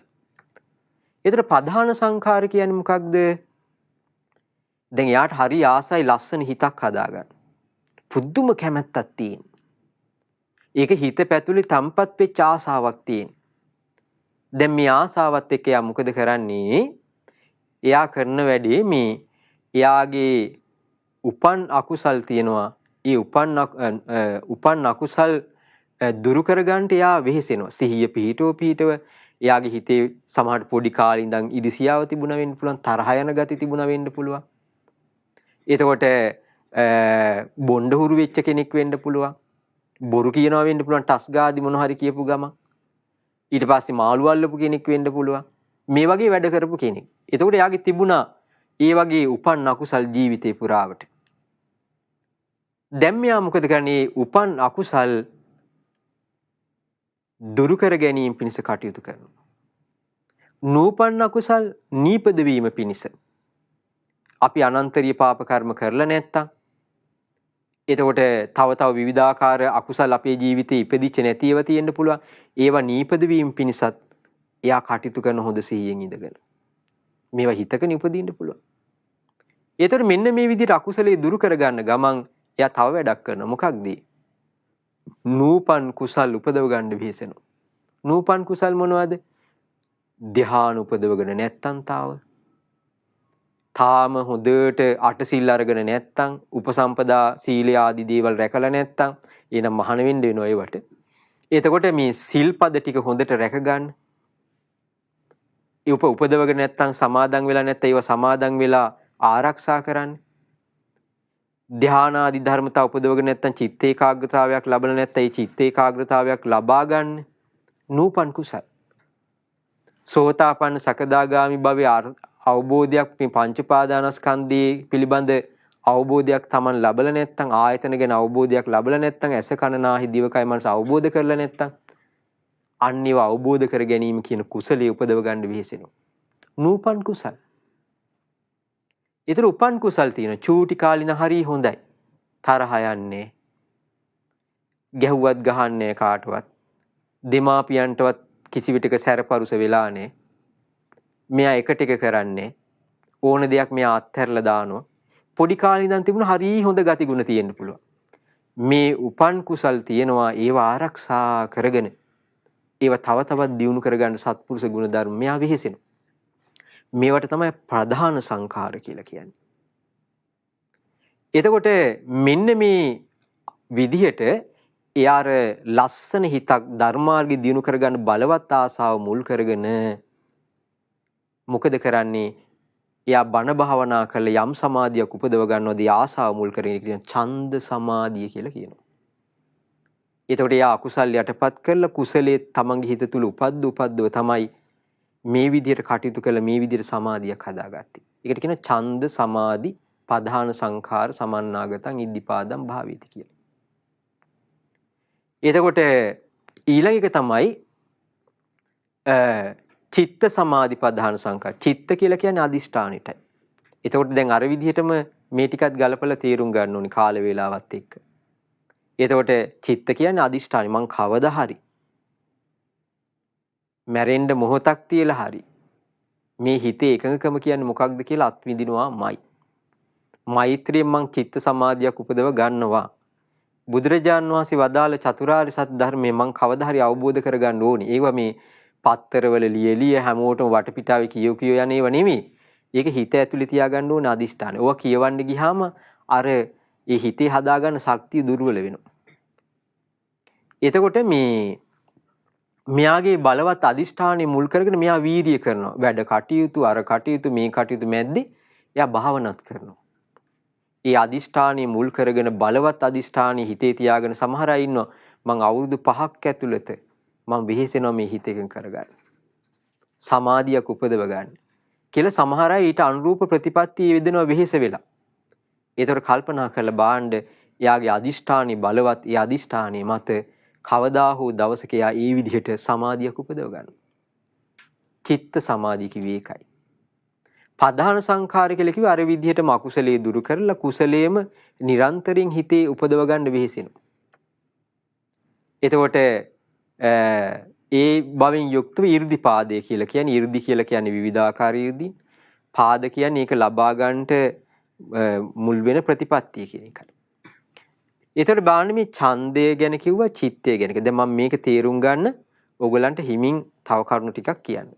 ඊතර ප්‍රධාන සංඛාර කියන්නේ මොකක්ද? දැන් එයාට හරි ආසයි ලස්සන හිතක් හදාගන්න. පුදුම කැමැත්තක් තියෙන. ඒක හිත පැතුලේ තම්පත් වෙච්ච ආසාවක් තියෙන. දැන් මේ ආසාවත් එක්ක එයා මොකද කරන්නේ? එයා කරන වැඩේ මේ එයාගේ උපන් අකුසල් තියෙනවා. ඒ උපන් අකුසල් දුරු කරගන්නට එයා වෙහෙසෙනවා. සිහිය පිහිටව එයාගේ හිතේ සමහරට පොඩි කාලේ ඉඳන් ඉරිසියාව තිබුණා වෙන්න පුළුවන්, තරහ යන ගති තිබුණා වෙන්න පුළුවන්. එතකොට බොණ්ඩ හුරු වෙච්ච කෙනෙක් වෙන්න පුළුවන්. බොරු කියනවා වෙන්න පුළුවන්, ටස් ගාදි මොන හරි කියපු ගමන්. ඊට පස්සේ මාළු අල්ලපු කෙනෙක් වෙන්න පුළුවන්. මේ වගේ වැඩ කරපු කෙනෙක්. එතකොට එයාගේ තිබුණා ඒ වගේ උපන් අකුසල් ජීවිතේ පුරාවට. දැන් මෙයා මොකද කරන්නේ? උපන් අකුසල් දුරු කර ගැනීම පිණිස කටයුතු කරනවා. නූපන් අකුසල් නීපද වීම පිණිස. අපි අනන්තරීය පාප කර්ම කරලා නැත්තම් එතකොට තව තව විවිධාකාර අකුසල් අපේ ජීවිතේ ඉපදිච්ච නැති ඒවා තියෙන්න පුළුවන්. ඒවා නීපද වීම පිණිසත් එයා කටයුතු කරන හොඳ සිහියෙන් ඉඳගෙන. මේවා හිතකනේ උපදින්න පුළුවන්. ඒතර මෙන්න මේ විදිහට අකුසලයේ දුරු කරගන්න ගමන් එයා තව වැඩක් කරනවා. මොකක්ද? නූපන් කුසල් උපදව ගන්න වෙහෙසෙනවා. නූපන් කුසල් මොනවද? ධ්‍යාන උපදවගෙන නැත්තම් තාම හොඳට අටසිල් අරගෙන නැත්තම් උපසම්පදා සීල ආදී දේවල් රැකලා නැත්තම් එනම් මහාන වෙන්න වෙනවා ඒවට. එතකොට මේ සිල්පද ටික හොඳට රැකගන්න. ඒ උපදවගෙන නැත්තම් සමාදන් වෙලා නැත්නම් ඒව සමාදන් වෙලා ආරක්ෂා කරන්න. ධ්‍යාන ආදී ධර්මතා උපදවගෙන නැත්තම් චිත්ත ඒකාග්‍රතාවයක් ලැබෙලා නැත්නම් ඒ චිත්ත ඒකාග්‍රතාවයක් ලබා ගන්න නූපන් කුසල්. සෝතාපන්න සකදාගාමි භවයේ අවබෝධයක් මේ පංච පාදානස්කන්ධයේ පිළිබඳ අවබෝධයක් Taman ලැබලා නැත්නම් ආයතන ගැන අවබෝධයක් ලැබලා නැත්නම් ඇස කන නාහි දිවකය මනස අවබෝධ කරලා නැත්නම් අන්නේව අවබෝධ කර ගැනීම කියන කුසලයේ උපදව ගන්න වෙහෙසෙනවා. නූපන් කුසල්. ඊතර උපන් කුසල් තියෙන චූටි කාලින හරි හොඳයි. තරහ යන්නේ. ගැහුවත් ගහන්නේ කාටවත්. දෙමාපියන්ටවත් කිසි විටක සැරපරුස වෙලා නැහැ. මෙයා එකට එක කරන්නේ ඕන දෙයක් මෙයා අත්හැරලා දානවා. පොඩි කාලේ ඉඳන් තිබුණ හරි හොඳ ගතිගුණ තියෙන්න පුළුවන්. මේ උපන් කුසල් තියෙනවා ඒව ආරක්ෂා කරගෙන ඒව තව තවත් දියුණු කරගන්න සත්පුරුෂ ගුණ ධර්ම මෙයා වෙහෙසෙනවා. මේවට තමයි ප්‍රධාන සංඛාර කියලා කියන්නේ. එතකොට මෙන්න මේ විදිහට එයාර ලස්සන හිතක් ධර්මාර්ගය දියුණු කරගන්න බලවත් ආසාව මුල් කරගෙන මොකද කරන්නේ? එයා බණ භාවනා කරලා යම් සමාධියක් උපදව ගන්නවද ඒ ආසාව මුල් කරගෙන කියන ඡන්ද සමාධිය කියලා කියනවා. එතකොට එයා අකුසල් යටපත් කරලා කුසලයේ තමන්ගේ හිත තුල උපද්දව තමයි මේ විදිහට කටයුතු කළ මේ විදිහට සමාධියක් හදාගත්තේ. ඒකට කියන ඡන්ද සමාධි පධාන සංඛාර සමන්නාගතං ඉද්ධිපාදං භාවේති කියලා. එතකොට ඊළඟ එක තමයි චිත්ත සමාධි පධාන සංඛාර. චිත්ත කියලා කියන්නේ අදිෂ්ඨානෙටයි. එතකොට දැන් අර විදිහටම මේ ටිකත් ගලපලා තේරුම් ගන්න ඕනි කාල වේලාවත් එක්ක. එතකොට චිත්ත කියන්නේ අදිෂ්ඨානෙ. මං කවදා හරි මැරෙන්න මොහොතක් තියලා හරි මේ හිතේ එකඟකම කියන්නේ මොකක්ද කියලා අත්විඳිනවාමයි. මෛත්‍රියෙන් මං චිත්ත සමාධියක් උපදව ගන්නවා. බුදුරජාන් වහන්සේ වදාළ චතුරාර්ය සත්‍ය ධර්මයේ මං කවදා හරි අවබෝධ කරගන්න ඕනේ. ඒවා මේ පත්තරවල ලියලිය හැමෝටම වටපිටාවේ කියව යන ඒවා නෙමෙයි. ඒක හිත ඇතුලේ තියාගන්න ඕනේ අදිෂ්ඨාන. ඕවා කියවන්න ගියාම අර ඒ හිතේ හදාගන්න ශක්තිය දුර්වල වෙනවා. එතකොට මෙයාගේ බලවත් අදිෂ්ඨානෙ මුල් කරගෙන මෙයා වීරිය කරනවා. වැඩ කටයුතු අර කටයුතු මේ කටයුතු මැද්දේ එයා භාවනාත් කරනවා. ඒ අදිෂ්ඨානෙ මුල් කරගෙන බලවත් අදිෂ්ඨානෙ හිතේ තියාගෙන සමහර අය ඉන්නවා මං අවුරුදු 5ක් ඇතුළත මම වෙහෙසෙනවා මේ හිත එකඟ කරගන්න. සමාධියක් උපදව ගන්න. කියලා සමහර අය ඊට අනුරූප ප්‍රතිපත්තිය යෙදෙනවා වෙහෙස වෙලා. ඒතර කල්පනා කරලා බාණ්ඩ එයාගේ අදිෂ්ඨානෙ බලවත් ඒ අදිෂ්ඨානෙ මත කවදා හෝ දවසක එයා ඒ විදිහට සමාධියක් උපදව ගන්නවා. චිත්ත සමාධිය කිව්වේ ඒකයි. පධාන සංඛාර කියලා කිව්වේ අර විදිහටම අකුසලයේ දුරු කරලා කුසලයේම නිරන්තරයෙන් හිතේ උපදව ගන්න වෙහෙසෙනවා. එතකොට ඒ බවින් යුක්තව 이르දිපාදය කියලා කියන්නේ 이르දි කියලා කියන්නේ විවිධාකාර 이르දි. පාද කියන්නේ ඒක ලබා ගන්නට මුල් වෙන ප්‍රතිපත්තිය කියන එකයි. ඒතර බාන්න මේ ඡන්දය ගැන කිව්වා චිත්තය ගැන. දැන් මම මේක තේරුම් ගන්න ඕගලන්ට හිමින් තව කරුණු ටිකක් කියන්න.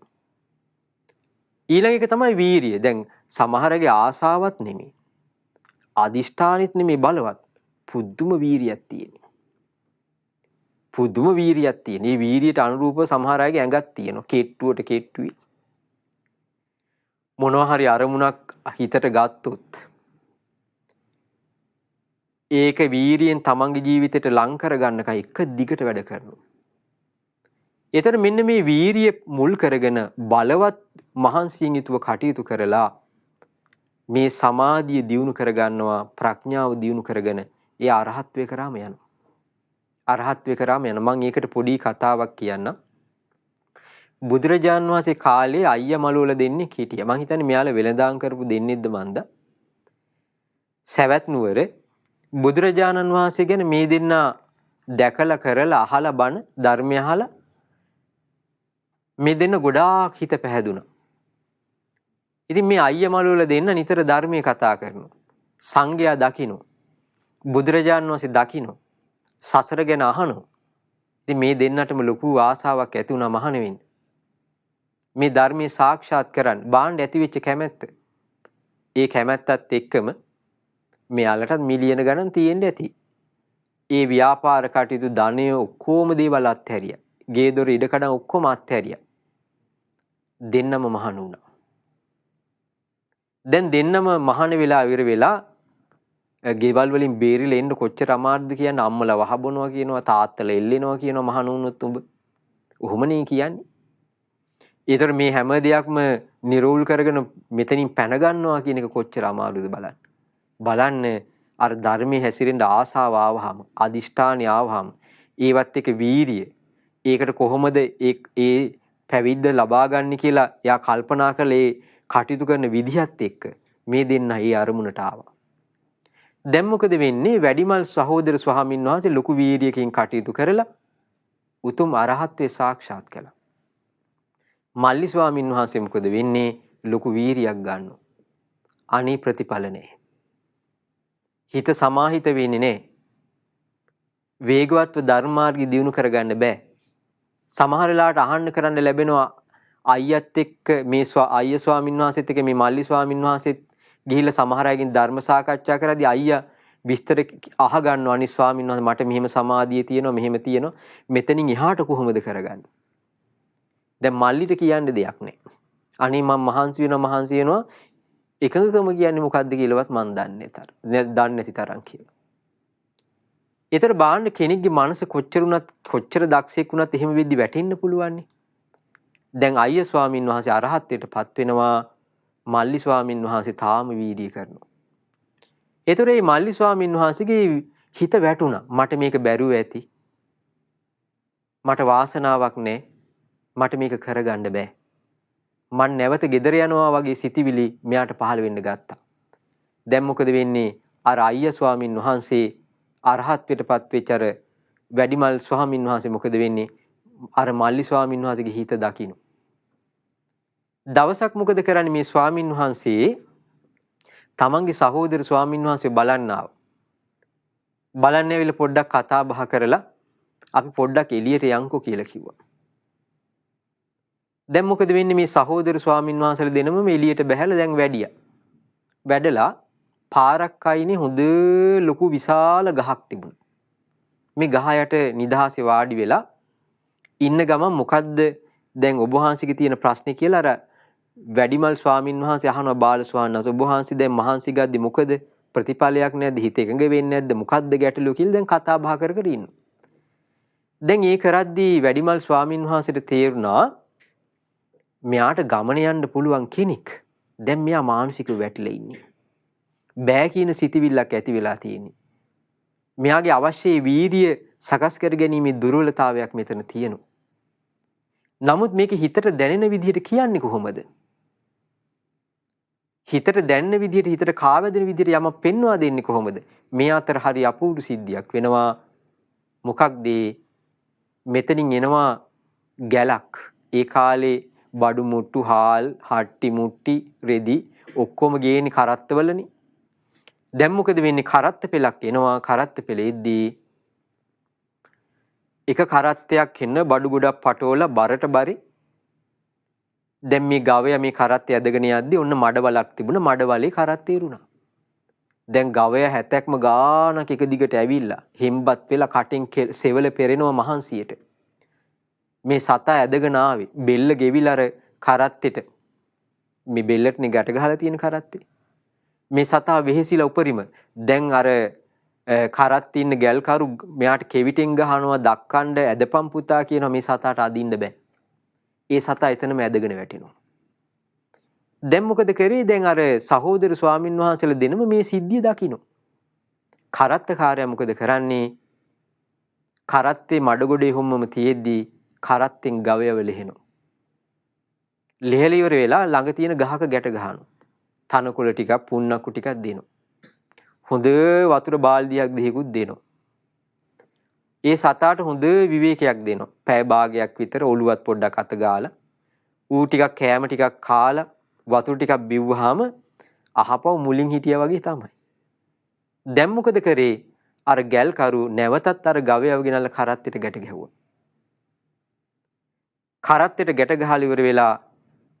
ඊළඟ එක තමයි වීරිය. දැන් සමහරගේ ආසාවක් නෙමෙයි. අදිෂ්ඨානෙත් නෙමෙයි බලවත්. පුදුම වීරියක් තියෙනවා. පුදුම වීරියක් තියෙන. මේ වීරියට අනුරූපව සමහර අයගේ ඇඟක් තියෙනවා. කෙට්ටුවට කෙට්ටුයි. මොනවා හරි අරමුණක් හිතට ගත්තොත් ඒක වීරියෙන් තමන්ගේ ජීවිතයට ලං කරගන්නකයි එක දිගට වැඩ කරනවා. ඒතර මෙන්න මේ වීරිය මුල් කරගෙන බලවත් මහන්සියෙන් යුතුව කටයුතු කරලා මේ සමාධිය දියුණු කරගන්නවා ප්‍රඥාව දියුණු කරගෙන ඒ අරහත්ත්වේ කරාම යනවා. අරහත්ත්වේ කරාම යන මම ඒකට පොඩි කතාවක් කියන්නම්. බුදුරජාන් වහන්සේ කාලේ අයියා මලුවල දෙන්නෙක් හිටියා. මං හිතන්නේ මෙයාලා වෙළඳාම් කරපු දෙන්නෙක්ද මන්ද. සවැත් නුවර බුදුරජාණන් වහන්සේ ගැන මේ දෙන්න දැකලා කරලා අහලා බණ ධර්මය අහලා මේ දෙන්න ගොඩාක් හිත පැහැදුනා. ඉතින් මේ අයියා මළුවල දෙන්න නිතර ධර්මයේ කතා කරනවා. සංඝයා දකින්න. බුදුරජාණන් වහන්සේ දකින්න. සසර ගැන අහනවා. ඉතින් මේ දෙන්නටම ලොකු ආසාවක් ඇති වුණා මහණ වෙන්න. මේ ධර්මයේ සාක්ෂාත් කරන්න බාණ්ඩ ඇති වෙච්ච කැමැත්ත. ඒ කැමැත්තත් එක්කම මෙයාලටත් මිලියන ගණන් තියෙන්න ඇති. ඒ ව්‍යාපාර කටයුතු ධනය ඔක්කොම දේවල් අත්හැරියා. ගේ දොර ඉඩකඩම් ඔක්කොම අත්හැරියා. දෙන්නම මහණ වුණා. දැන් දෙන්නම මහණ වෙලා ඉවර වෙලා ගෙවල් වලින් බේරිලා එන්න කොච්චර අමාරුද කියන්නේ. අම්මලා වහබොනවා කියනවා, තාත්තලා එල්ලෙනවා කියනවා මහණ වුණොත් උඹ. ඔහොමනේ කියන්නේ. ඒතර මේ හැම දෙයක්ම නිරෝල් කරගෙන මෙතනින් පැන ගන්නවා කියන එක කොච්චර අමාරුද බලන්න. බලන්න අර ධර්මයේ හැසිරෙන්න ආසාව ආවහම, අදිෂ්ඨානය ආවහම, ඒවත් එක වීරිය. ඒකට කොහොමද ඒ පැවිද්ද ලබා ගන්න කියලා යා කල්පනා කළේ කටයුතු කරන විදිහත් එක්ක මේ දෙන්න ඒ අරමුණට ආවා. දැන් මොකද වෙන්නේ? වැඩිමල් සහෝදර ස්වාමීන් වහන්සේ ලොකු වීරියකින් කටයුතු කරලා උතුම් අරහත්ත්වේ සාක්ෂාත් කළා. මල්ලි ස්වාමීන් වහන්සේ මොකද වෙන්නේ? ලොකු වීරියක් ගන්නවා. අනේ ප්‍රතිඵල නැහැ. හිත සමාහිත වෙන්නේ නැහැ. වේගවත්ව ධර්මාර්ගය දියුණු කරගන්න බෑ. සමහර වෙලාවට අහන්න කරන්න ලැබෙනවා අයියත් එක්ක මේ අයියා ස්වාමීන් වහන්සේත් එක්ක මේ මල්ලි ස්වාමීන් වහන්සේත් ගිහිල්ලා සමහර අයගෙන් ධර්ම සාකච්ඡා කරද්දී අයියා විස්තර අහ ගන්නවා. අනිත් ස්වාමීන් වහන්සේ මට මෙහෙම සමාධිය තියෙනවා, මෙහෙම තියෙනවා, මෙතනින් එහාට කොහොමද කරගන්නේ? දැන් මල්ලිට කියන්න දෙයක් නැහැ. අනේ මම මහන්සි වෙනවා එකඟකම කියන්නේ මොකද්ද කියලාවත් මන් දන්නේ නැති තරම් කියලා. ඒතර බාන්න කෙනෙක්ගේ මනස කොච්චර දක්ෂයෙක් වුණත් එහෙම වෙද්දි වැටෙන්න පුළුවන්. දැන් අයියා ස්වාමීන් වහන්සේ අරහත්ත්වයටපත් වෙනවා. මල්ලි ස්වාමීන් වහන්සේ තාම වීර්යය කරනවා. ඒතර මේ මල්ලි ස්වාමීන් වහන්සේගේ හිත වැටුණා. මට මේක බැරුව ඇති. මට වාසනාවක් නැහැ. මට මේක කරගන්න බෑ. මන් නැවත ගෙදර යනවා වගේ සිතිවිලි මෙයාට පහළ වෙන්න ගත්තා. දැන් මොකද වෙන්නේ? අර අයියා ස්වාමීන් වහන්සේ අරහත්ත්වයටපත් වෙච්ච අර වැඩිමල් ස්වාමීන් වහන්සේ මොකද වෙන්නේ? අර මල්ලි ස්වාමීන් වහන්සේගේ හිත දකින්න. දවසක් මොකද කරන්නේ? මේ ස්වාමීන් වහන්සේ තමන්ගේ සහෝදර ස්වාමීන් වහන්සේ බලන්න ආවා. බලන්න ඇවිල්ලා පොඩ්ඩක් කතා බහ කරලා අපි පොඩ්ඩක් එළියට යන්කෝ කියලා කිව්වා. දැන් මොකද වෙන්නේ? මේ සහෝදර ස්වාමීන් වහන්සේලා දෙනම එළියට බහැලා දැන් වැඩියා. වැඩලා පාරක් අයිනේ හොඳ ලොකු විශාල ගහක් තිබුණා. මේ ගහ යට නිදහසේ වාඩි වෙලා ඉන්න ගමන් මොකද්ද දැන් ඔබ වහන්සේගේ තියෙන ප්‍රශ්නේ කියලා අර වැඩිමල් ස්වාමීන් වහන්සේ අහනවා බාල ස්වාමීන් වහන්සේ ඔබ වහන්සේ දැන් මහන්සි ගද්දි මොකද ප්‍රතිඵලයක් නැද්ද? හිත එකඟ වෙන්නේ නැද්ද? මොකද්ද ගැටලුව කියලා දැන් කතා බහ කර ඉන්නවා. දැන් ඒ කරද්දී වැඩිමල් ස්වාමීන් වහන්සේට තේරුණා මෙයාට ගමන යන්න පුළුවන් කෙනෙක්. දැන් මෙයා මානසිකව වැටිලා ඉන්නේ. බෑ කියන සිතිවිල්ලක් ඇති වෙලා තියෙන්නේ. මෙයාගේ අවශ්‍ය වීර්ය සකස් කර ගැනීමේ දුර්වලතාවයක් මෙතන තියෙනවා. නමුත් මේක හිතට දැනෙන විදිහට කියන්නේ කොහොමද? හිතට දැනෙන විදිහට හිතට කාවැදෙන විදිහට යමක් පෙන්වා දෙන්නේ කොහොමද? මේ අතර හරි අපූර්ව සිද්ධියක් වෙනවා. මොකක්ද? මෙතනින් එනවා ගැලක්. ඒ කාලේ බඩු මුට්ටු හාල් හට්ටි මුට්ටි රෙදි ඔක්කොම ගේන්නේ කරත්තවලනේ. දැන් මොකද වෙන්නේ? කරත්ත පෙලක් එනවා. කරත්ත පෙලෙද්දී එක කරත්තයක් එන්න බඩු ගොඩක් පටෝලා බරට බරි. දැන් මේ ගවයා මේ කරත්තය ඇදගෙන යද්දී ඔන්න මඩවලක් තිබුණා. මඩවලේ කරත්තය ඉරුණා. දැන් ගවයා 70ක්ම ගානක් එක දිගට ඇවිල්ලා හෙම්බත් වෙලා කටින් සෙවල පෙරෙනවා මහන්සියට. මේ සතා ඇදගෙන ආවේ බෙල්ල ගෙවිලා අර කරත්තෙට මේ බෙල්ලටනේ ගැට ගහලා තියෙන කරත්තේ. මේ සතා වෙහෙසිලා උපරිම දැන් අර කරත්තේ ඉන්න ගැල්කරු මෙයාට කෙවිතෙන් ගහනවා දක්කණ්ඩ ඇදපම් පුතා කියනවා මේ සතාට අදින්න බෑ. ඒ සතා එතනම ඇදගෙන වැටෙනවා. දැන් මොකද කරේ? දැන් අර සහෝදර ස්වාමින් වහන්සේලා දෙනම මේ සිද්ධිය දකින්න. කරත්තකාරයා මොකද කරන්නේ? කරත්තේ මඩගොඩේ හොම්මම තියෙද්දී කරත්තෙන් ගවයව ලෙහෙනවා. ලෙහෙල ඉවර වෙලා ළඟ තියෙන ගහක ගැට ගහනවා. තනකොළ ටිකක් පුන්නක්කු ටිකක් දෙනවා. හොඳ වතුර බාල්දියක් දෙහිකුත් දෙනවා. ඒ සතාට හොඳ විවේකයක් දෙනවා. පැය භාගයක් විතර ඔළුවත් පොඩ්ඩක් අත ගාලා ඌ ටිකක් කෑම ටිකක් කාලා වතුර ටිකක් බිව්වහම අහපව මුලින් හිටියා වගේ තමයි. දැන් මොකද කරේ? අර ගැල් කරු නැවතත් අර ගවයව ගෙනල්ලා කරත්තෙට ගැට ගැහුවා. කරත්තෙට ගැට ගහලා ඉවර වෙලා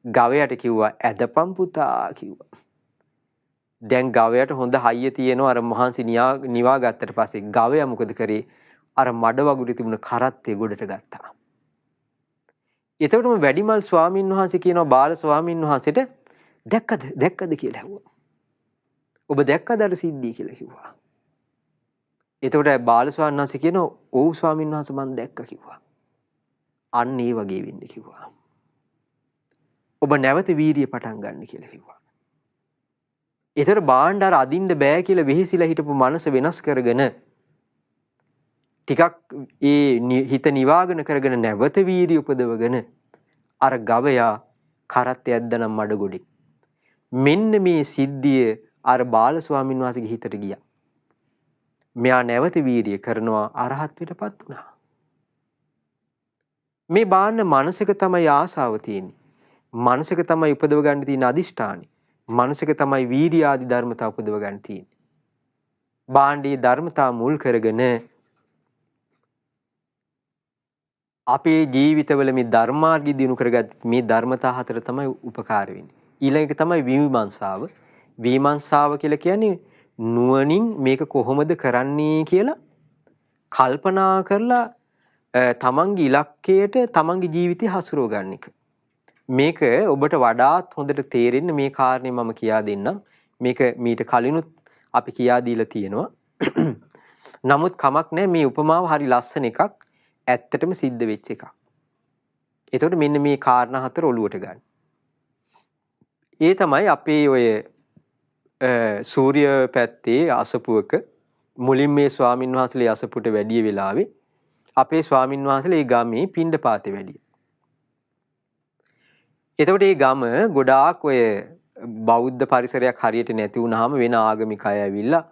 ගවයාට කිව්වා ඇදපම් පුතා කිව්වා. දැන් ගවයාට හොඳ හයිය තියෙනවා. අර මහන්සි නිවා ගත්තට පස්සේ ගවයා මොකද කරේ? අර මඩ වගුරේ තිබුණ කරත්තේ ගොඩට ගත්තා. එතකොටම වැඩිමල් ස්වාමීන් වහන්සේ කියනවා බාල ස්වාමීන් වහන්සේට දැක්කද කියලා ඇහුවා. ඔබ දැක්කද අර සිද්ධිය කියලා කිව්වා. එතකොට බාල ස්වාමීන් වහන්සේ කියනවා ඔව් ස්වාමීන් වහන්සේ මම දැක්කා කිව්වා. අන්න ඒ වගේ වෙන්න කිව්වා. ඔබ නැවත වීරිය පටන් ගන්න කියලා කිව්වා. ඒතර බාණ්ඩාර අදින්න බෑ කියලා වෙහිසිලා හිටපු මනස වෙනස් කරගෙන ටිකක් ඒ හිත නිවාගෙන කරගෙන නැවත වීරිය උපදවගෙන අර ගවයා කරත්තේ ඇද්දනම් මඩගොඩේ. මෙන්න මේ සිද්ධිය අර බාල ස්වාමීන් වහන්සේගේ හිතට ගියා. මෙයා නැවත වීරිය කරනවා අරහත්ත්වයටපත් වුණා. මේ බාන්න මනසක තමයි ආසාව තියෙන්නේ. මනසක තමයි උපදව ගන්න තියෙන අදිෂ්ඨානෙ. මනසක තමයි වීරිය ආදී ධර්මතා උපදව ගන්න තියෙන්නේ. බාණ්ඩී ධර්මතා මුල් කරගෙන අපේ ජීවිතවල මේ ධර්මාර්ගය දිනු කරගත්ත මේ ධර්මතා හතර තමයි උපකාර වෙන්නේ. ඊළඟ එක තමයි විමර්ශාව. විමර්ශාව කියලා කියන්නේ නුවණින් මේක කොහොමද කරන්නේ කියලා කල්පනා කරලා තමන්ගේ ඉලක්කයට තමන්ගේ ජීවිතය හසුරව ගන්න එක. මේක ඔබට වඩාත් හොඳට තේරෙන්න මේ කාරණේ මම කියා දෙන්නම්. මේක මීට කලිනුත් අපි කියා දීලා තියෙනවා. නමුත් කමක් නැහැ මේ උපමාව හරි ලස්සන එකක්. ඇත්තටම සිද්ධ වෙච්ච එකක්. එතකොට මෙන්න මේ කාරණා හතර ඔලුවට ගන්න. ඒ තමයි අපේ ඔය සූර්ය පැත්තේ අසපුවක මුලින් මේ ස්වාමින් වහන්සේලා අසපුවට වැඩි වෙලාවේ අපේ ස්වාමින් වහන්සේලා ඒ ගමේ පිණ්ඩපාතේ වැඩි. එතකොට මේ ගම ගොඩාක් ඔය බෞද්ධ පරිසරයක් හරියට නැති වුනහම වෙන ආගමික අය ඇවිල්ලා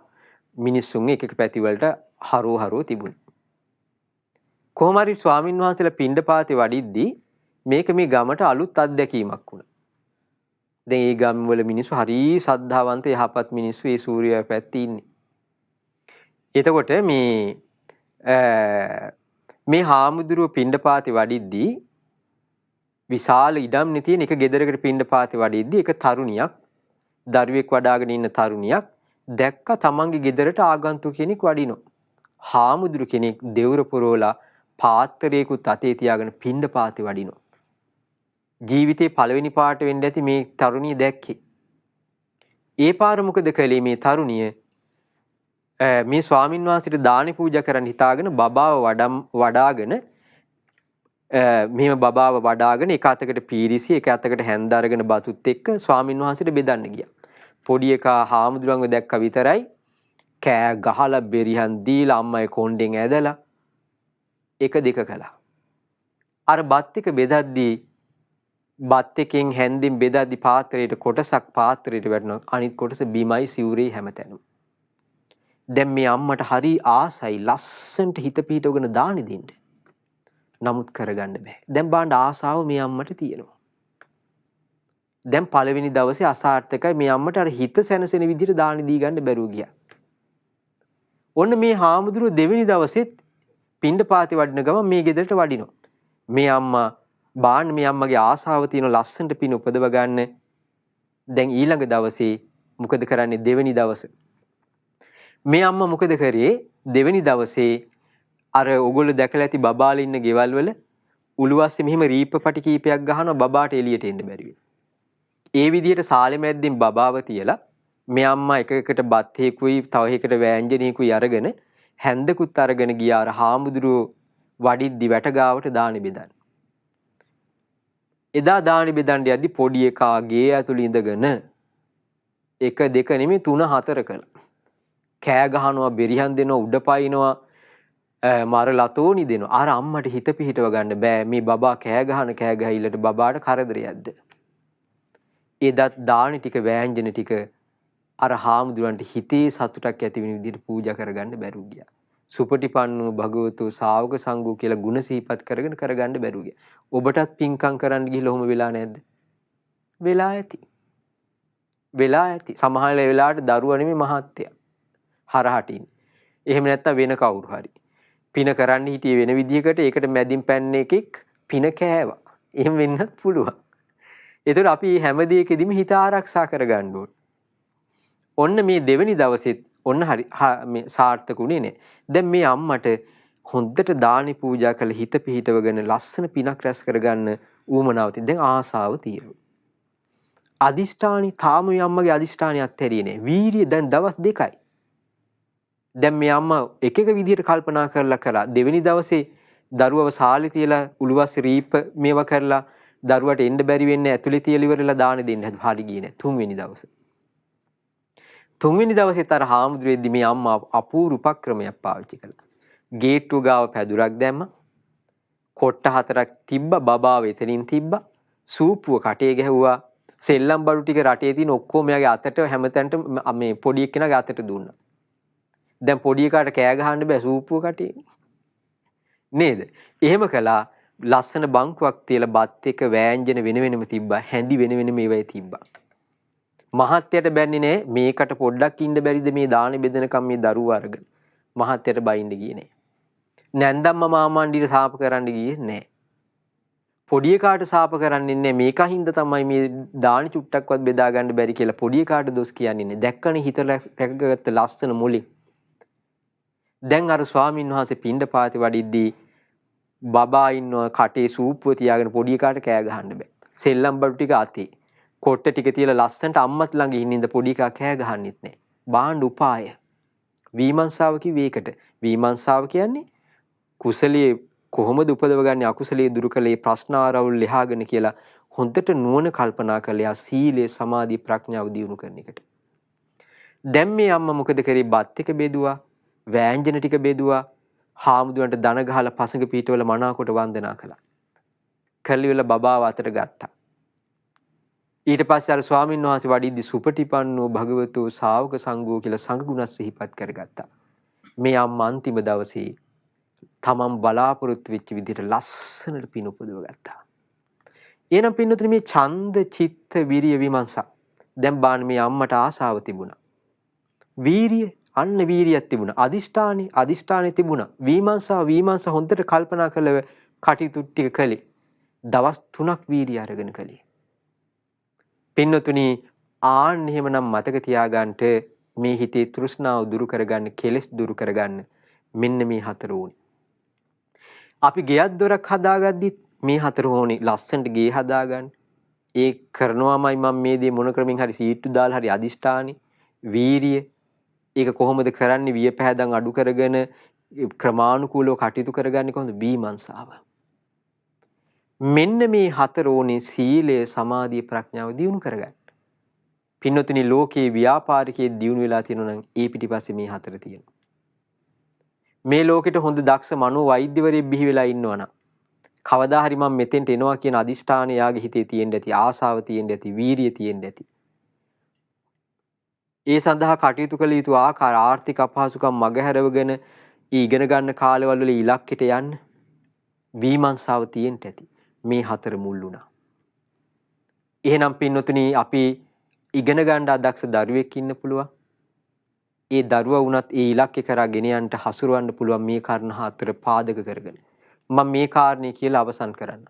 මිනිස්සුන් එක පැති වලට හරෝ තිබුණා. කොහොම හරි ස්වාමින් වහන්සේලා පිණ්ඩපාතේ වඩිද්දී මේක මේ ගමට අලුත් අත්දැකීමක් වුණා. දැන් මේ ගම් වල මිනිස්සු හරි සද්ධාවන්ත යහපත් මිනිස්සු ඒ සූර්යයා පැත්තේ ඉන්නේ. එතකොට මේ හාමුදුරුව පිණ්ඩපාතේ වඩිද්දී විශාල ඉඩම් තියෙන එක ගෙදරකට පිණ්ඩපාතේ වඩිද්දී එක තරුණියක් දරුවෙක් වඩාගෙන ඉන්න තරුණියක් දැක්ක තමන්ගේ ගෙදරට ආගන්තුක කෙනෙක් වඩිනවා. හාමුදුරු කෙනෙක් දෙවුර පුරවලා පාත්‍රයකුත් අතේ තියාගෙන පිණ්ඩපාතේ වඩිනවා. ජීවිතේ පළවෙනි පාට වෙන්න ඇති මේ තරුණිය දැක්කේ. ඒ පාර මොකද කළේ මේ තරුණිය මේ ස්වාමින් වහන්සේට දානි පූජා කරන්න හිතාගෙන බබාව වඩාගෙන මෙහෙම බබාව වඩාගෙන එක අතකට පීරිසි එක අතකට හැන්ද අරගෙන බතුත් එක්ක ස්වාමින් වහන්සේට බෙදන්න ගියා. පොඩි එකා හාමුදුරන්ව දැක්ක විතරයි කෑ ගහලා බෙරිහන් දීලා අම්මයි කොණ්ඩෙන් ඇදලා එක දෙක කළා. අර බත් එක බෙදද්දී බත් එකෙන් හැන්දින් බෙදද්දී පාත්‍රයට කොටසක් පාත්‍රයට වැටෙනවා. අනිත් කොටස බිමයි සිවුරේ හැමතැනම. දැන් මේ අම්මට හරි ආසයි ලස්සන්ට හිත පිහිටවගෙන දානි දෙන්න. නමුත් කරගන්න බෑ. දැන් බාන්න ආසාව මේ අම්මට තියෙනවා. දැන් පළවෙනි දවසේ අසාර්ථකයි මේ අම්මට අර හිත සැනසෙන විදිහට දානි දී ගන්න බැරුව ගියා. ඔන්න මේ හාමුදුරුවෝ දෙවෙනි දවසෙත් පිණ්ඩපාතේ වඩින ගම මේ ගෙදරට වඩිනවා. මේ අම්මා බාන්න මේ අම්මගේ ආසාව තියෙන ලස්සනට පින උපදව ගන්න. දැන් ඊළඟ දවසේ මොකද කරන්නේ? දෙවෙනි දවසේ මේ අම්මා මොකද කරේ? දෙවෙනි දවසේ අර ඔගොල්ලෝ දැකලා ඇති බබාලා ඉන්න ගෙවල් වල උළුවස්සේ මෙහිම රීප්පපටි කීපයක් ගහනවා බබාට එළියට එන්න බැරි වෙයි. ඒ විදිහට සාලෙ මැද්දෙන් බබාව තියලා මේ අම්මා එක එකට බත් හේකුයි තව එකකට වෑංජනේකුයි අරගෙන හැන්දකුත් අරගෙන ගියා අර හාමුදුරුවෝ වඩිද්දි වැට ගාවට දානි බෙදන්න. එදා දානි බෙදන්න යද්දි පොඩි එකා ගේ ඇතුළේ ඉඳගෙන එක දෙක නෙමෙයි 3 4 කළා. කෑ ගහනවා බෙරිහන් දෙනවා උඩ පයින්නවා මර ලතෝනි දෙනවා. අර අම්මට හිත පිහිටව ගන්න බෑ මේ බබා කෑ ගහයිලට බබාට කරදරයක්ද. එදත් දානි ටික වෑංජන ටික අර හාමුදුරන්ට හිතේ සතුටක් ඇති වෙන විදිහට පූජා කරගන්න බැරුව ගියා. සුපටිපන්නෝ භගවතු ශාවක සංඝෝ කියලා ගුණ සිහිපත් කරගන්න බැරුව ගියා. ඔබටත් පින්කම් කරන්න ගිහිල්ලා ඔහොම වෙලා නැද්ද? වෙලා ඇති. වෙලා ඇති. සමහර වෙලාවට දරුවා නෙමෙයි මහත්තයා. හරහට ඉන්නේ. එහෙම නැත්තම් වෙන කවුරු හරි. පින කරන්න හිටියේ වෙන විදිහකට ඒකට මැදින් පැන්න එකෙක් පින කෑවා. එහෙම වෙන්නත් පුළුවන්. ඒතකොට අපි හැම දෙයකදීම හිත ආරක්ෂා කරගන්න ඕනේ. ඔන්න මේ දෙවෙනි දවසෙත් ඔන්න හරි මේ සාර්ථකුනේ නේ. දැන් මේ අම්මට හොඳට දානි පූජා කළ හිත පිහිටවගෙන ලස්සන පිනක් රැස් කරගන්න ඌමනාව තියෙන. දැන් ආසාව තියෙනවා. අදිෂ්ඨානි තාම මේ අම්මගේ අදිෂ්ඨානිය අත්හැරියේ නෑ. වීරිය දැන් දවස් 2යි. දැන් මේ අම්මා එක එක විදිහට කල්පනා කරලා දෙවෙනි දවසේ දරුවව සාලේ තියලා උළුවස්සේ රීප මේවා කරලා දරුවට එන්න බැරි වෙන්නේ ඇතුලේ තියලා ඉවරලා දාන දෙන්න හරි ගියේ නෑ. තුන්වෙනි දවසේ. තුන්වෙනි දවසේත් අර හාමුදුරේදී මේ අම්මා අපූර්ව උපක්‍රමයක් පාවිච්චි කළා. ගේට්ටුව ගාව පැදුරක් දැම්මා. කොට්ට 4ක් තිබ්බා. බබාව එතනින් තිබ්බා. සූපුව කටේ ගැහුවා. සෙල්ලම් බඩු ටික රටේ තියෙන ඔක්කොම එයාගේ අතට හැමතැනට මේ පොඩි එක්කෙනාගේ අතට දුන්නා. දැන් පොඩි එකාට කෑ ගහන්න බෑ සූපුව කටේ. නේද? එහෙම කළා. ලස්සන බංකුවක් තියලා බත් එක වෑංජන වෙන වෙනම තිබ්බා. හැඳි වෙන වෙනම ඒවයි තිබ්බා. මහත්යට බැන්නේ නෑ මේකට පොඩ්ඩක් ඉන්න බැරිද මේ දානේ බෙදනකම් මේ දරුවෝ අරගෙන. මහත්යට බයින්න ගියේ නෑ. නැන්දම්ම මාමණ්ඩියට සාප කරන්න ගියේ නෑ. පොඩි එකාට සාප කරන්නේ නෑ මේකින්ද තමයි මේ දානි චුට්ටක්වත් බෙදා ගන්න බැරි කියලා පොඩි එකාට දොස් කියන්නේ නෑ. දැක්කනේ හිත රැකගත්ත ලස්සන මුලින්. දැන් අර ස්වාමින් වහන්සේ පිණ්ඩපාතේ වඩිද්දී බබා ඉන්නවා කටේ සූපුව තියාගෙන පොඩි එකාට කෑ ගහන්න බෑ. සෙල්ලම් බඩු ටික අතේ. කොට්ට ටික තියලා ලස්සනට අම්මත් ළඟ ඉන්න පොඩි එකා කෑ ගහන්නෙත් නෑ. බාණ්ඩ උපාය. විමර්ශාව කිව්වේ ඒකට. විමර්ශාව කියන්නේ කුසලයේ කොහොමද උපදවගන්නේ අකුසලයේ දුරු කළේ ප්‍රශ්න ආරවුල් ලියාගෙන කියලා හොඳට නුවණ කල්පනා කළා සීලේ සමාධි ප්‍රඥාව දියුණු කරන එකට. දැන් මේ අම්මා මොකද කරේ? බත් එක බෙදුවා, වෑංජන ටික බෙදුවා, හාමුදුරන්ට දන ගහලා පසඟ පීඨවල මනාකොට වන්දනා කළා. කල්ලිවල බබාව අතට ගත්තා. ඊට පස්සේ අර ස්වාමීන් වහන්සේ වඩිද්දි සුපටිපන්නෝ භගවතු ශාවක සංඝෝ කියලා සංඝ ගුණ සිහිපත් කරගත්තා. මේ අම්මා අන්තිම දවසේ තමන් බලාපොරොත්තු වෙච්ච විදිහට ලස්සනට පින උපදව ගත්තා. එහෙනම් පින්නතුනි මේ ඡන්ද චිත්ත විරිය විමර්ශා දැන් බාන මේ අම්මට ආසාව තිබුණා. වීරිය අන්න වීරියක් තිබුණා. අදිෂ්ඨානෙ තිබුණා. විමර්ශා හොඳට කල්පනා කළ කටයුතු ටික කළේ. දවස් 3ක් වීරිය අරගෙන කළේ. පින්නතුනි ආන්න එහෙමනම් මතක තියාගන්න මේ හිතේ තෘෂ්ණාව දුරු කරගන්න කෙලෙස් දුරු කරගන්න මෙන්න මේ 4 ඕනේ. අපි ගෙයක් දොරක් හදාගද්දිත් මේ 4 ඕනේ. ලස්සනට ගේ හදාගන්න. ඒ කරනවාමයි මම මේ දේ මොන ක්‍රමෙන් හරි සීට්ටු දාලා හරි අදිෂ්ඨානෙ වීරිය ඒක කොහොමද කරන්නේ වියපැහැදන් අඩු කරගෙන ක්‍රමානුකූලව කටයුතු කරගන්නේ කොහොමද? විමර්ශාව. මෙන්න මේ 4 ඕනේ සීලය සමාධිය ප්‍රඥාව දියුණු කරගන්න. පින්නතුනි ලෝකේ ව්‍යාපාරිකයේ දියුණු වෙලා තියෙනවා නම් ඒ පිටිපස්සේ මේ 4 තියෙනවා. මේ ලෝකෙට හොඳ දක්ෂ මනෝ වෛද්‍යවරයෙක් බිහි වෙලා ඉන්නවා නම් කවදා හරි මම මෙතෙන්ට එනවා කියන අදිෂ්ඨානය යාගේ හිතේ තියෙන්න ඇති, ආසාව තියෙන්න ඇති, වීරිය තියෙන්න ඇති. ඒ සඳහා කටයුතු කළ යුතු ආකාර ආර්ථික අපහසුකම් මගහැරවගෙන ඉගෙන ගන්න කාලවල වල ඉලක්කයට යන්න විමර්ශාව තියෙන්න ඇති. මේ 4 මුල් වුණා. එහෙනම් පින්නතුනි අපි ඉගෙන ගන්න අදක්ෂ දරුවෙක් ඉන්න පුළුවන්. ඒ දරුවා වුණත් ඒ ඉලක්කේ කරා ගෙන යන්න හසුරවන්න පුළුවන් මේ කාරණා 4 පාදක කරගෙන. මම මේ කාරණේ කියලා අවසන් කරන්න.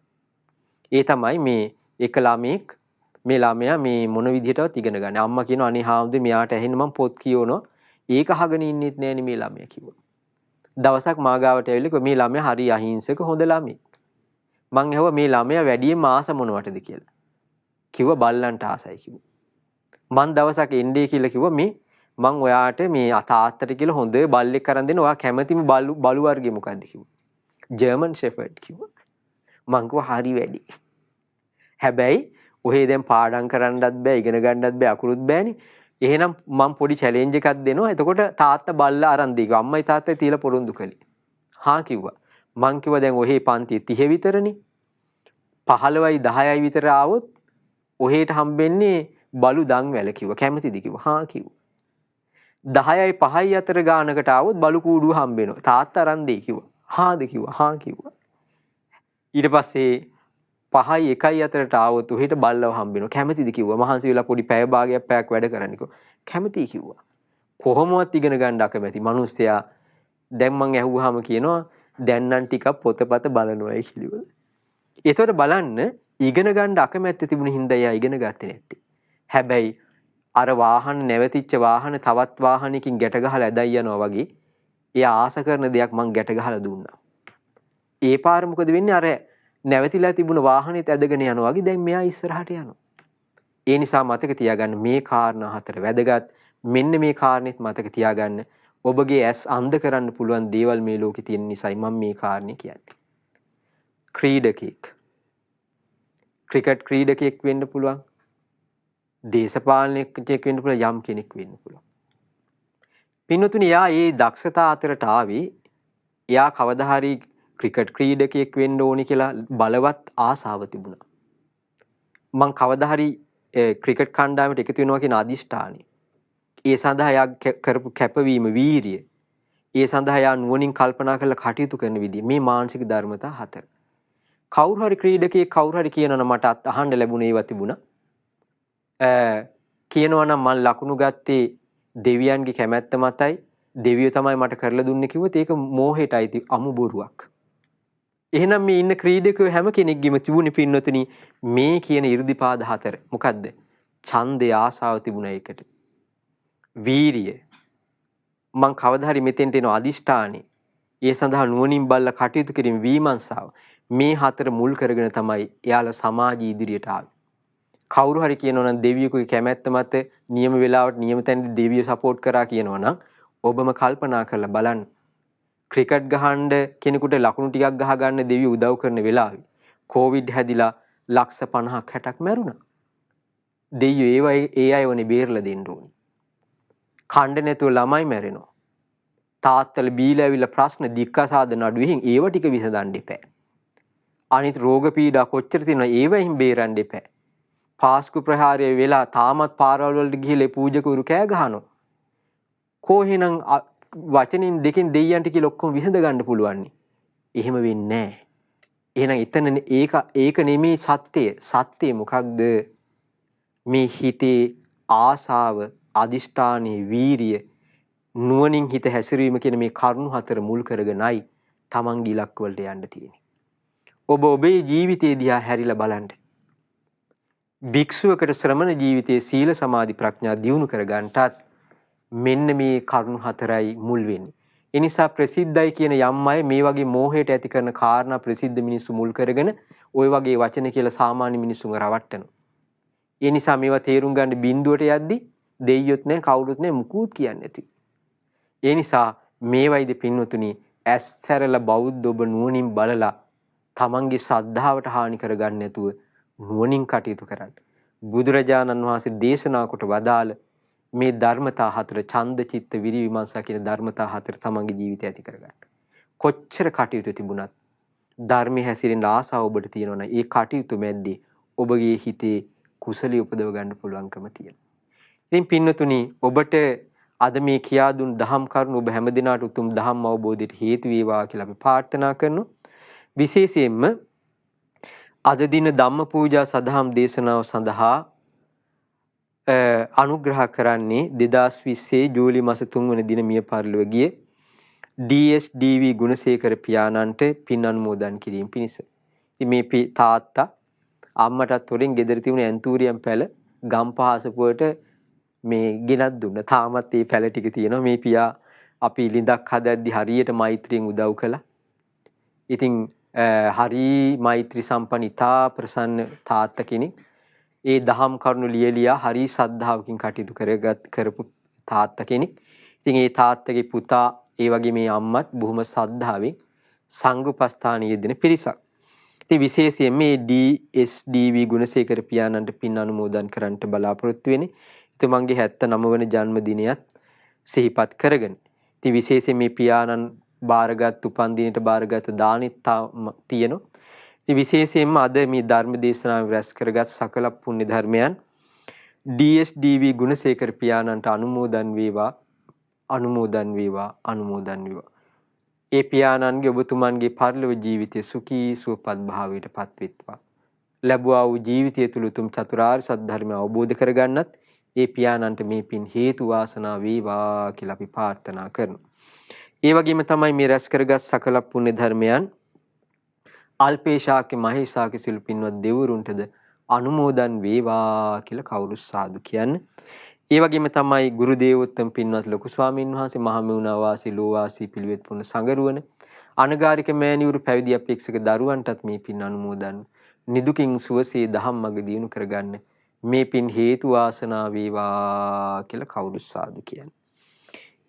ඒ තමයි මේ එක ළමෙක් මේ ළමයා මේ මොන විදිහටවත් ඉගෙන ගන්න. අම්මා කියනවා අනේ හාමුදුරුවෝ මෙයාට ඇහෙන්න මම පොත් කියවනවා. ඒක අහගෙන ඉන්නෙත් නෑනේ මේ ළමයා කිව්වා. දවසක් මාගාවට ඇවිල්ලා කිව්වා මේ ළමයා හරි අහිංසක හොඳ ළමෙක්. මං ඇහුවා මේ ළමයා වැඩියෙන්ම ආස මොනවටද කියලා. කිව්වා බල්ලන්ට ආසයි කිව්වා. මං දවසක් එන්නේ කියලා කිව්වා මේ මං ඔයාට මේ තාත්තට කියලා හොඳ බල්ලෙක් අරන් දෙන්න ඔයා කැමතිම බලු වර්ගය මොකද්ද කිව්වා. ජර්මන් ෂෙෆර්ඩ් කිව්වා. මං කිව්වා හරි වැඩි. හැබැයි ඔහේ දැන් පාඩම් කරන්නත් බෑ ඉගෙන ගන්නත් බෑ අකුරුත් බෑනේ. එහෙනම් මං පොඩි චැලෙන්ජ් එකක් දෙනවා. එතකොට තාත්තා බල්ලා අරන් දෙයි. අම්මයි තාත්තයි තියලා පොරොන්දු කළේ. හා කිව්වා. මං කිව්වා දැන් ඔහේ පන්ති 30 විතරනේ. 15යි 10යි විතර ආවොත් ඔහෙට හම්බෙන්නේ බලු දන් වැල කිව්වා. කැමතිද කිව්වා. හා කිව්වා. 10යි 5යි අතර ගානකට ආවොත් බලු කූඩුව හම්බ වෙනවා. තාත්තා අරන් දෙයි කිව්වා. හාද කිව්වා. හා කිව්වා. ඊට පස්සේ 5යි 1යි අතරට ආවොත් උහෙට බල්ලව හම්බ වෙනවා. කැමතිද කිව්වා. මහන්සි වෙලා පොඩි පැය භාගයක් පැයක් වැඩ කරන්න කිව්වා. කැමතියි කිව්වා. කොහොමවත් ඉගෙන ගන්න අකමැති මිනිස්සයා දැන් මං ඇහුවාම කියනවා දැන් නම් ටිකක් පොතපත බලනවායි කියලා. ඒතකොට බලන්න ඉගෙන ගන්න අකමැත්ත තිබුණ හින්දා එයා ඉගෙන ගත්තේ නැත්තේ. හැබැයි අර වාහන නැවතිච්ච වාහන තවත් වාහනයකින් ගැට ගහලා ඇදයි යනවා වගේ එයා ආස කරන දෙයක් මං ගැට ගහලා දුන්නා. ඒ පාර මොකද වෙන්නේ අර නැවතිලා තිබුණ වාහනේත් ඇදගෙන යනවා වගේ දැන් මෙයා ඉස්සරහට යනවා. ඒ නිසා මතක තියාගන්න මේ කාරණා හතර වැදගත්. මෙන්න මේ කාරණේත් මතක තියාගන්න. ඔබගේ ඇස් අන්ධ කරන්න පුළුවන් දේවල් මේ ලෝකේ තියෙන නිසායි මම මේ කාරණේ කියන්නේ. ක්‍රීඩකෙක් ක්‍රිකට් ක්‍රීඩකයෙක් වෙන්න පුළුවන්. දේශපාලනඥයෙක් වෙන්න පුළුවන් යම් කෙනෙක් වෙන්න පුළුවන්. පින්වතුනි යා මේ දක්ෂතා අතරට ආවේ එයා කවදා හරි ක්‍රිකට් ක්‍රීඩකයෙක් වෙන්න ඕනි කියලා බලවත් ආසාව තිබුණා. මං කවදා හරි ක්‍රිකට් කණ්ඩායමට එකතු වෙනවා කියන අදිෂ්ඨානය. ඒ සඳහා යා කරපු කැපවීම වීරිය. ඒ සඳහා යා නුවණින් කල්පනා කරලා කටයුතු කරන විදිය මේ මානසික ධර්මතා හතර. කවුරු හරි ක්‍රීඩකයෙක් කවුරු හරි කියනවා නම් මට අහන්න ලැබුණේ ඒවා තිබුණා. කියනවා නම් මම ලකුණු ගත්තේ දෙවියන්ගේ කැමැත්ත මතයි. දෙවියෝ තමයි මට කරලා දුන්නේ කිව්වොත් ඒක මෝහයටයි අමු බොරුවක්. එහෙනම් මේ ඉන්න ක්‍රීඩකයෝ හැම කෙනෙක්ගෙම තිබුණේ පින්නොතනි මේ කියන 이르දිපාද හතර. මොකද්ද? ඡන්දේ ආසාව තිබුණා ඒකට. වීරිය. මං කවදා හරි මෙතෙන්ට එන අදිෂ්ඨානෙ. ඒ සඳහා නුවණින් බලලා කටයුතු කිරීම විමර්ශාව. මේ හතර මුල් කරගෙන තමයි එයාලා සමාජ ඉදිරියට ආවේ. කවුරු හරි කියනවා නම් දෙවියෙකුගේ කැමැත්ත මත නියම වෙලාවට නියම තැනදී දෙවියෝ සපෝට් කරා කියනවා නම් ඔබම කල්පනා කරලා බලන්න. ක්‍රිකට් ගහන්න කෙනෙකුට ලකුණු ටිකක් ගහ ගන්න දෙවියෝ උදව් කරන වෙලාවේ කොවිඩ් හැදිලා ලක්ෂ 50ක් 60ක් මැරුණා. දෙවියෝ ඒ අයවනේ බේරලා දෙන්න ඕනේ. කණ්ඩ නැතුව ළමයි මැරෙනවා. තාත්තල බීලා ඇවිල්ලා ප්‍රශ්න දික්කසාද නඩුවෙන් ඒව ටික විසඳන්න එපා. අනිත් රෝග පීඩා කොච්චර තියෙනවද ඒවෙන් බේරන්න එපා. පාස්කු ප්‍රහාරය වෙලා තාමත් පාරවල් වලට ගිහිල්ලා පූජකවරු කෑ ගහනවා. කොහෙනම් වචනින් දෙකෙන් දෙයියන්ට කියලා ඔක්කොම විසඳ ගන්න පුළුවන්. එහෙම වෙන්නේ නැහැ. එහෙනම් එතන ඒක නෙමේ සත්‍යය. සත්‍යය මොකක්ද? මේ හිතේ ආසාව, අදිෂ්ඨානයේ වීරිය, නුවණින් හිත හැසිරීම කියන මේ කරුණු හතර මුල් කරගෙනයි තමන්ගේ ඉලක්ක වලට යන්න තියෙන්නේ. ඔබ ඔබේ ජීවිතය දිහා හැරිලා බලන්න. භික්ෂුවකට ශ්‍රමණ ජීවිතයේ සීල සමාධි ප්‍රඥා දියුණු කරගන්නටත් මෙන්න මේ කරුණු හතරයි මුල් වෙන්නේ. ඒ නිසා ප්‍රසිද්ධයි කියන යම් අය මේ වගේ මෝහයට ඇති කරන කාරණා ප්‍රසිද්ධ මිනිස්සු මුල් කරගෙන ওই වගේ වචන කියලා සාමාන්‍ය මිනිස්සුන්ව රවට්ටනවා. ඒ නිසා මේවා තේරුම් ගන්න බිඳුවට යද්දි දෙයියොත් නැහැ කවුරුත් නැහැ මුකුත් කියන්නේ නැති. ඒ නිසා මේවයිද පින්වතුනි ඇස් සැරලා බෞද්ධ ඔබ නුවණින් බලලා තමන්ගේ ශ්‍රද්ධාවට හානි කරගන්න නැතුව නුවණින් කටයුතු කරන්න. බුදුරජාණන් වහන්සේ දේශනා කොට වදාළ මේ ධර්මතා හතර ඡන්ද චිත්ත විරි විමර්ශා කියන ධර්මතා හතර තමන්ගේ ජීවිතය ඇති කරගන්න. කොච්චර කටයුතු තිබුණත් ධර්මයේ හැසිරෙන්න ආසාව ඔබට තියෙනවා නම් ඒ කටයුතු මැද්දේ ඔබගේ හිතේ කුසලිය උපදව ගන්න පුළුවන්කම තියෙනවා. ඉතින් පින්නතුනි ඔබට අද මේ කියා දුන් දහම් කරුණු ඔබ හැමදිනාට උතුම් දහම් අවබෝධයට හේතු වේවා කියලා අපි ප්‍රාර්ථනා කරනවා. විශේෂයෙන්ම අද දින ධම්ම පූජා සදහම් දේශනාව සඳහා අනුග්‍රහ කරන්නේ 2020 ජූලි මාස 3 වෙනි දින මිය පරලොව ගිය DSDV ගුණසේකර පියාණන්ට පින් අනුමෝදන් කිරීම පිණිස. ඉතින් මේ තාත්තා අම්මටත් වලින් ගෙදර තිබුණ ඇන්තූරියම් පැල ගම්පහසපුවට මේ ගෙනත් දුන්න. තාමත් මේ පැල ටික තියෙනවා. මේ පියා අපි ලිඳක් හදද්දි හරියට මෛත්‍රියෙන් උදව් කළා. ඉතින් හරි මෛත්‍රී සම්පන්න ඉතා ප්‍රසන්න තාත්තා කෙනෙක්. ඒ දහම් කරුණු ලියලියා හරි සද්ධාවකින් කටයුතු කරපු තාත්තා කෙනෙක්. ඉතින් ඒ තාත්තගේ පුතා ඒ වගේ මේ අම්මත් බොහොම සද්ධාවෙන් සංඝ උපස්ථානයේ යෙදෙන පිරිසක්. ඉතින් විශේෂයෙන් මේ DSDV ගුණසේකර පියාණන්ට පින් අනුමෝදන් කරන්නට බලාපොරොත්තු වෙන්නේ. එතුමන්ගේ 79 වෙනි ජන්මදිනයත් සිහිපත් කරගෙන. ඉතින් විශේෂයෙන් මේ පියාණන් බාරගත් උපන්දිනයට බාරගත් දානෙත් තියෙනවා. ඉතින් විශේෂයෙන්ම අද මේ ධර්ම දේශනාව රැස් කරගත් සකල පුණ්‍ය ධර්මයන් DSDV ගුණසේකර පියාණන්ට අනුමෝදන් වේවා, අනුමෝදන් වේවා, අනුමෝදන් වේවා. ඒ පියාණන්ගේ ඔබතුමන්ගේ පරලොව ජීවිතය සුඛී සුවපත් භාවයට පත්වෙත්වා. ලැබුවා වූ ජීවිතය තුළ උතුම් චතුරාර්ය සත්‍ය ධර්මය අවබෝධ කරගන්නත් ඒ පියාණන්ට මේ පින් හේතු වාසනා වේවා කියලා අපි ප්‍රාර්ථනා කරනවා. ඒ වගේම තමයි මේ රැස් කරගත් සකල පුණ්‍ය ධර්මයන් අල්පේශාක්‍ය මහේශාක්‍ය සිළු පින්වත් දෙවිවරුන්ටද අනුමෝදන් වේවා කියලා කවුරු සාදු කියන්නේ. ඒ වගේම තමයි ගුරු දේවෝත්තම පින්වත් ලොකු ස්වාමීන් වහන්සේ මහමෙවුනා වාසී ලෝවාසී පිළිවෙත් පුණ සංගරුවන අනගාരിക මෑණිවරු පැවිදි අපේක්ෂක දරුවන්ටත් මේ පින් අනුමෝදන් නිදුකින් සුවසේ දහම් මඟ දියුණු කරගන්න මේ පින් හේතු වාසනා වේවා කියලා කවුරු සාදු කියන්නේ.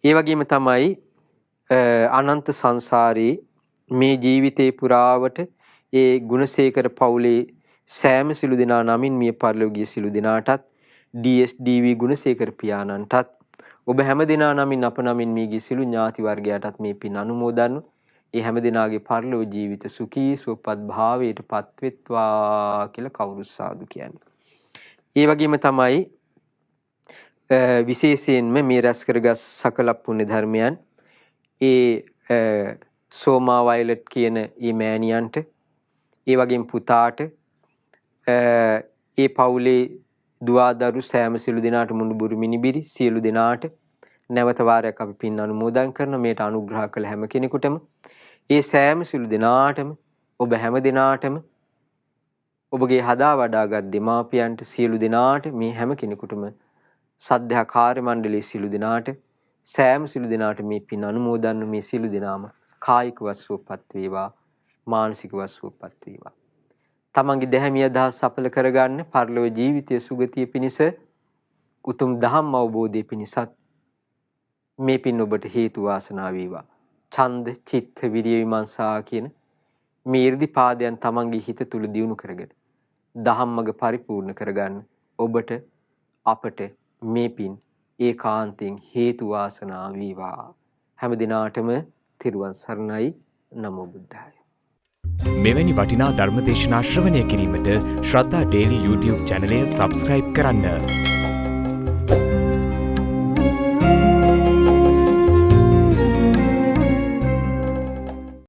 ඒ වගේම තමයි අනන්ත සංසාරේ මේ ජීවිතේ පුරාවට ඒ ගුණසේකර පවුලේ සෑම සිළු දෙනා නමින් මිය පරලෝකීය සිළු දෙනාටත් DSDV ගුණසේකර පියාණන්ටත් ඔබ හැම දෙනා නමින් අප නමින් මියගිය සිළු ඥාති වර්ගයාටත් මේ පින් අනුමෝදන්. ඒ හැම දෙනාගේ පරලෝක ජීවිත සුඛී සුවපත් භාවයට පත්වෙත්වා කියලා කවුරු සාදු කියන්නේ. ඒ වගේම තමයි විශේෂයෙන්ම මේ රැස් කරගත් සකල පුණ්‍ය ධර්මයන් ඒ සෝමා වයලට් කියන මේ මෑණියන්ට ඒ වගේම පුතාට ඒ පවුලේ දුවදරු සෑම සිළු දෙනාට මුණුබුරු මිනිබිරි සියලු දෙනාට නැවත වාරයක් අපි පින් අනුමෝදන් කරන මේට අනුග්‍රහ කළ හැම කෙනෙකුටම ඒ සෑම සිළු දෙනාටම ඔබ හැම දෙනාටම ඔබගේ හදා වඩාගත් දෙමාපියන්ට සියලු දෙනාට මේ හැම කෙනෙකුටම සද්ධා කාර්ය මණ්ඩලයේ සියලු දෙනාට සෑම සිළු දෙනාට මේ පින් අනුමෝදන් මේ සිළු දෙනාම කායික වස්තුවපත් වේවා මානසික වස්තුවපත් වේවා. තමන්ගේ දැහැමිය අදහස් සඵල කරගන්න පරලොව ජීවිතයේ සුගතිය පිණිස උතුම් ධම්ම අවබෝධය පිණිසත් මේ පින් ඔබට හේතු වාසනා වේවා. ඡන්ද චිත්ත විරිය විමර්ශා කියන මේ irdipaadයන් තමන්ගේ හිත තුල දියුණු කරගෙන ධම්මග පරිපූර්ණ කරගන්න ඔබට අපට මේ පින් ඒකාන්තයෙන් හේතු වාසනා වේවා. හැම දිනාටම තිරුවන් සරණයි. නමෝ බුද්ධාය. මෙවැනි වටිනා ධර්මදේශනා ශ්‍රවණය කිරීමට ශ්‍රද්ධා ඩේලි YouTube චැනලය සබ්ස්ක්‍රයිබ් කරන්න.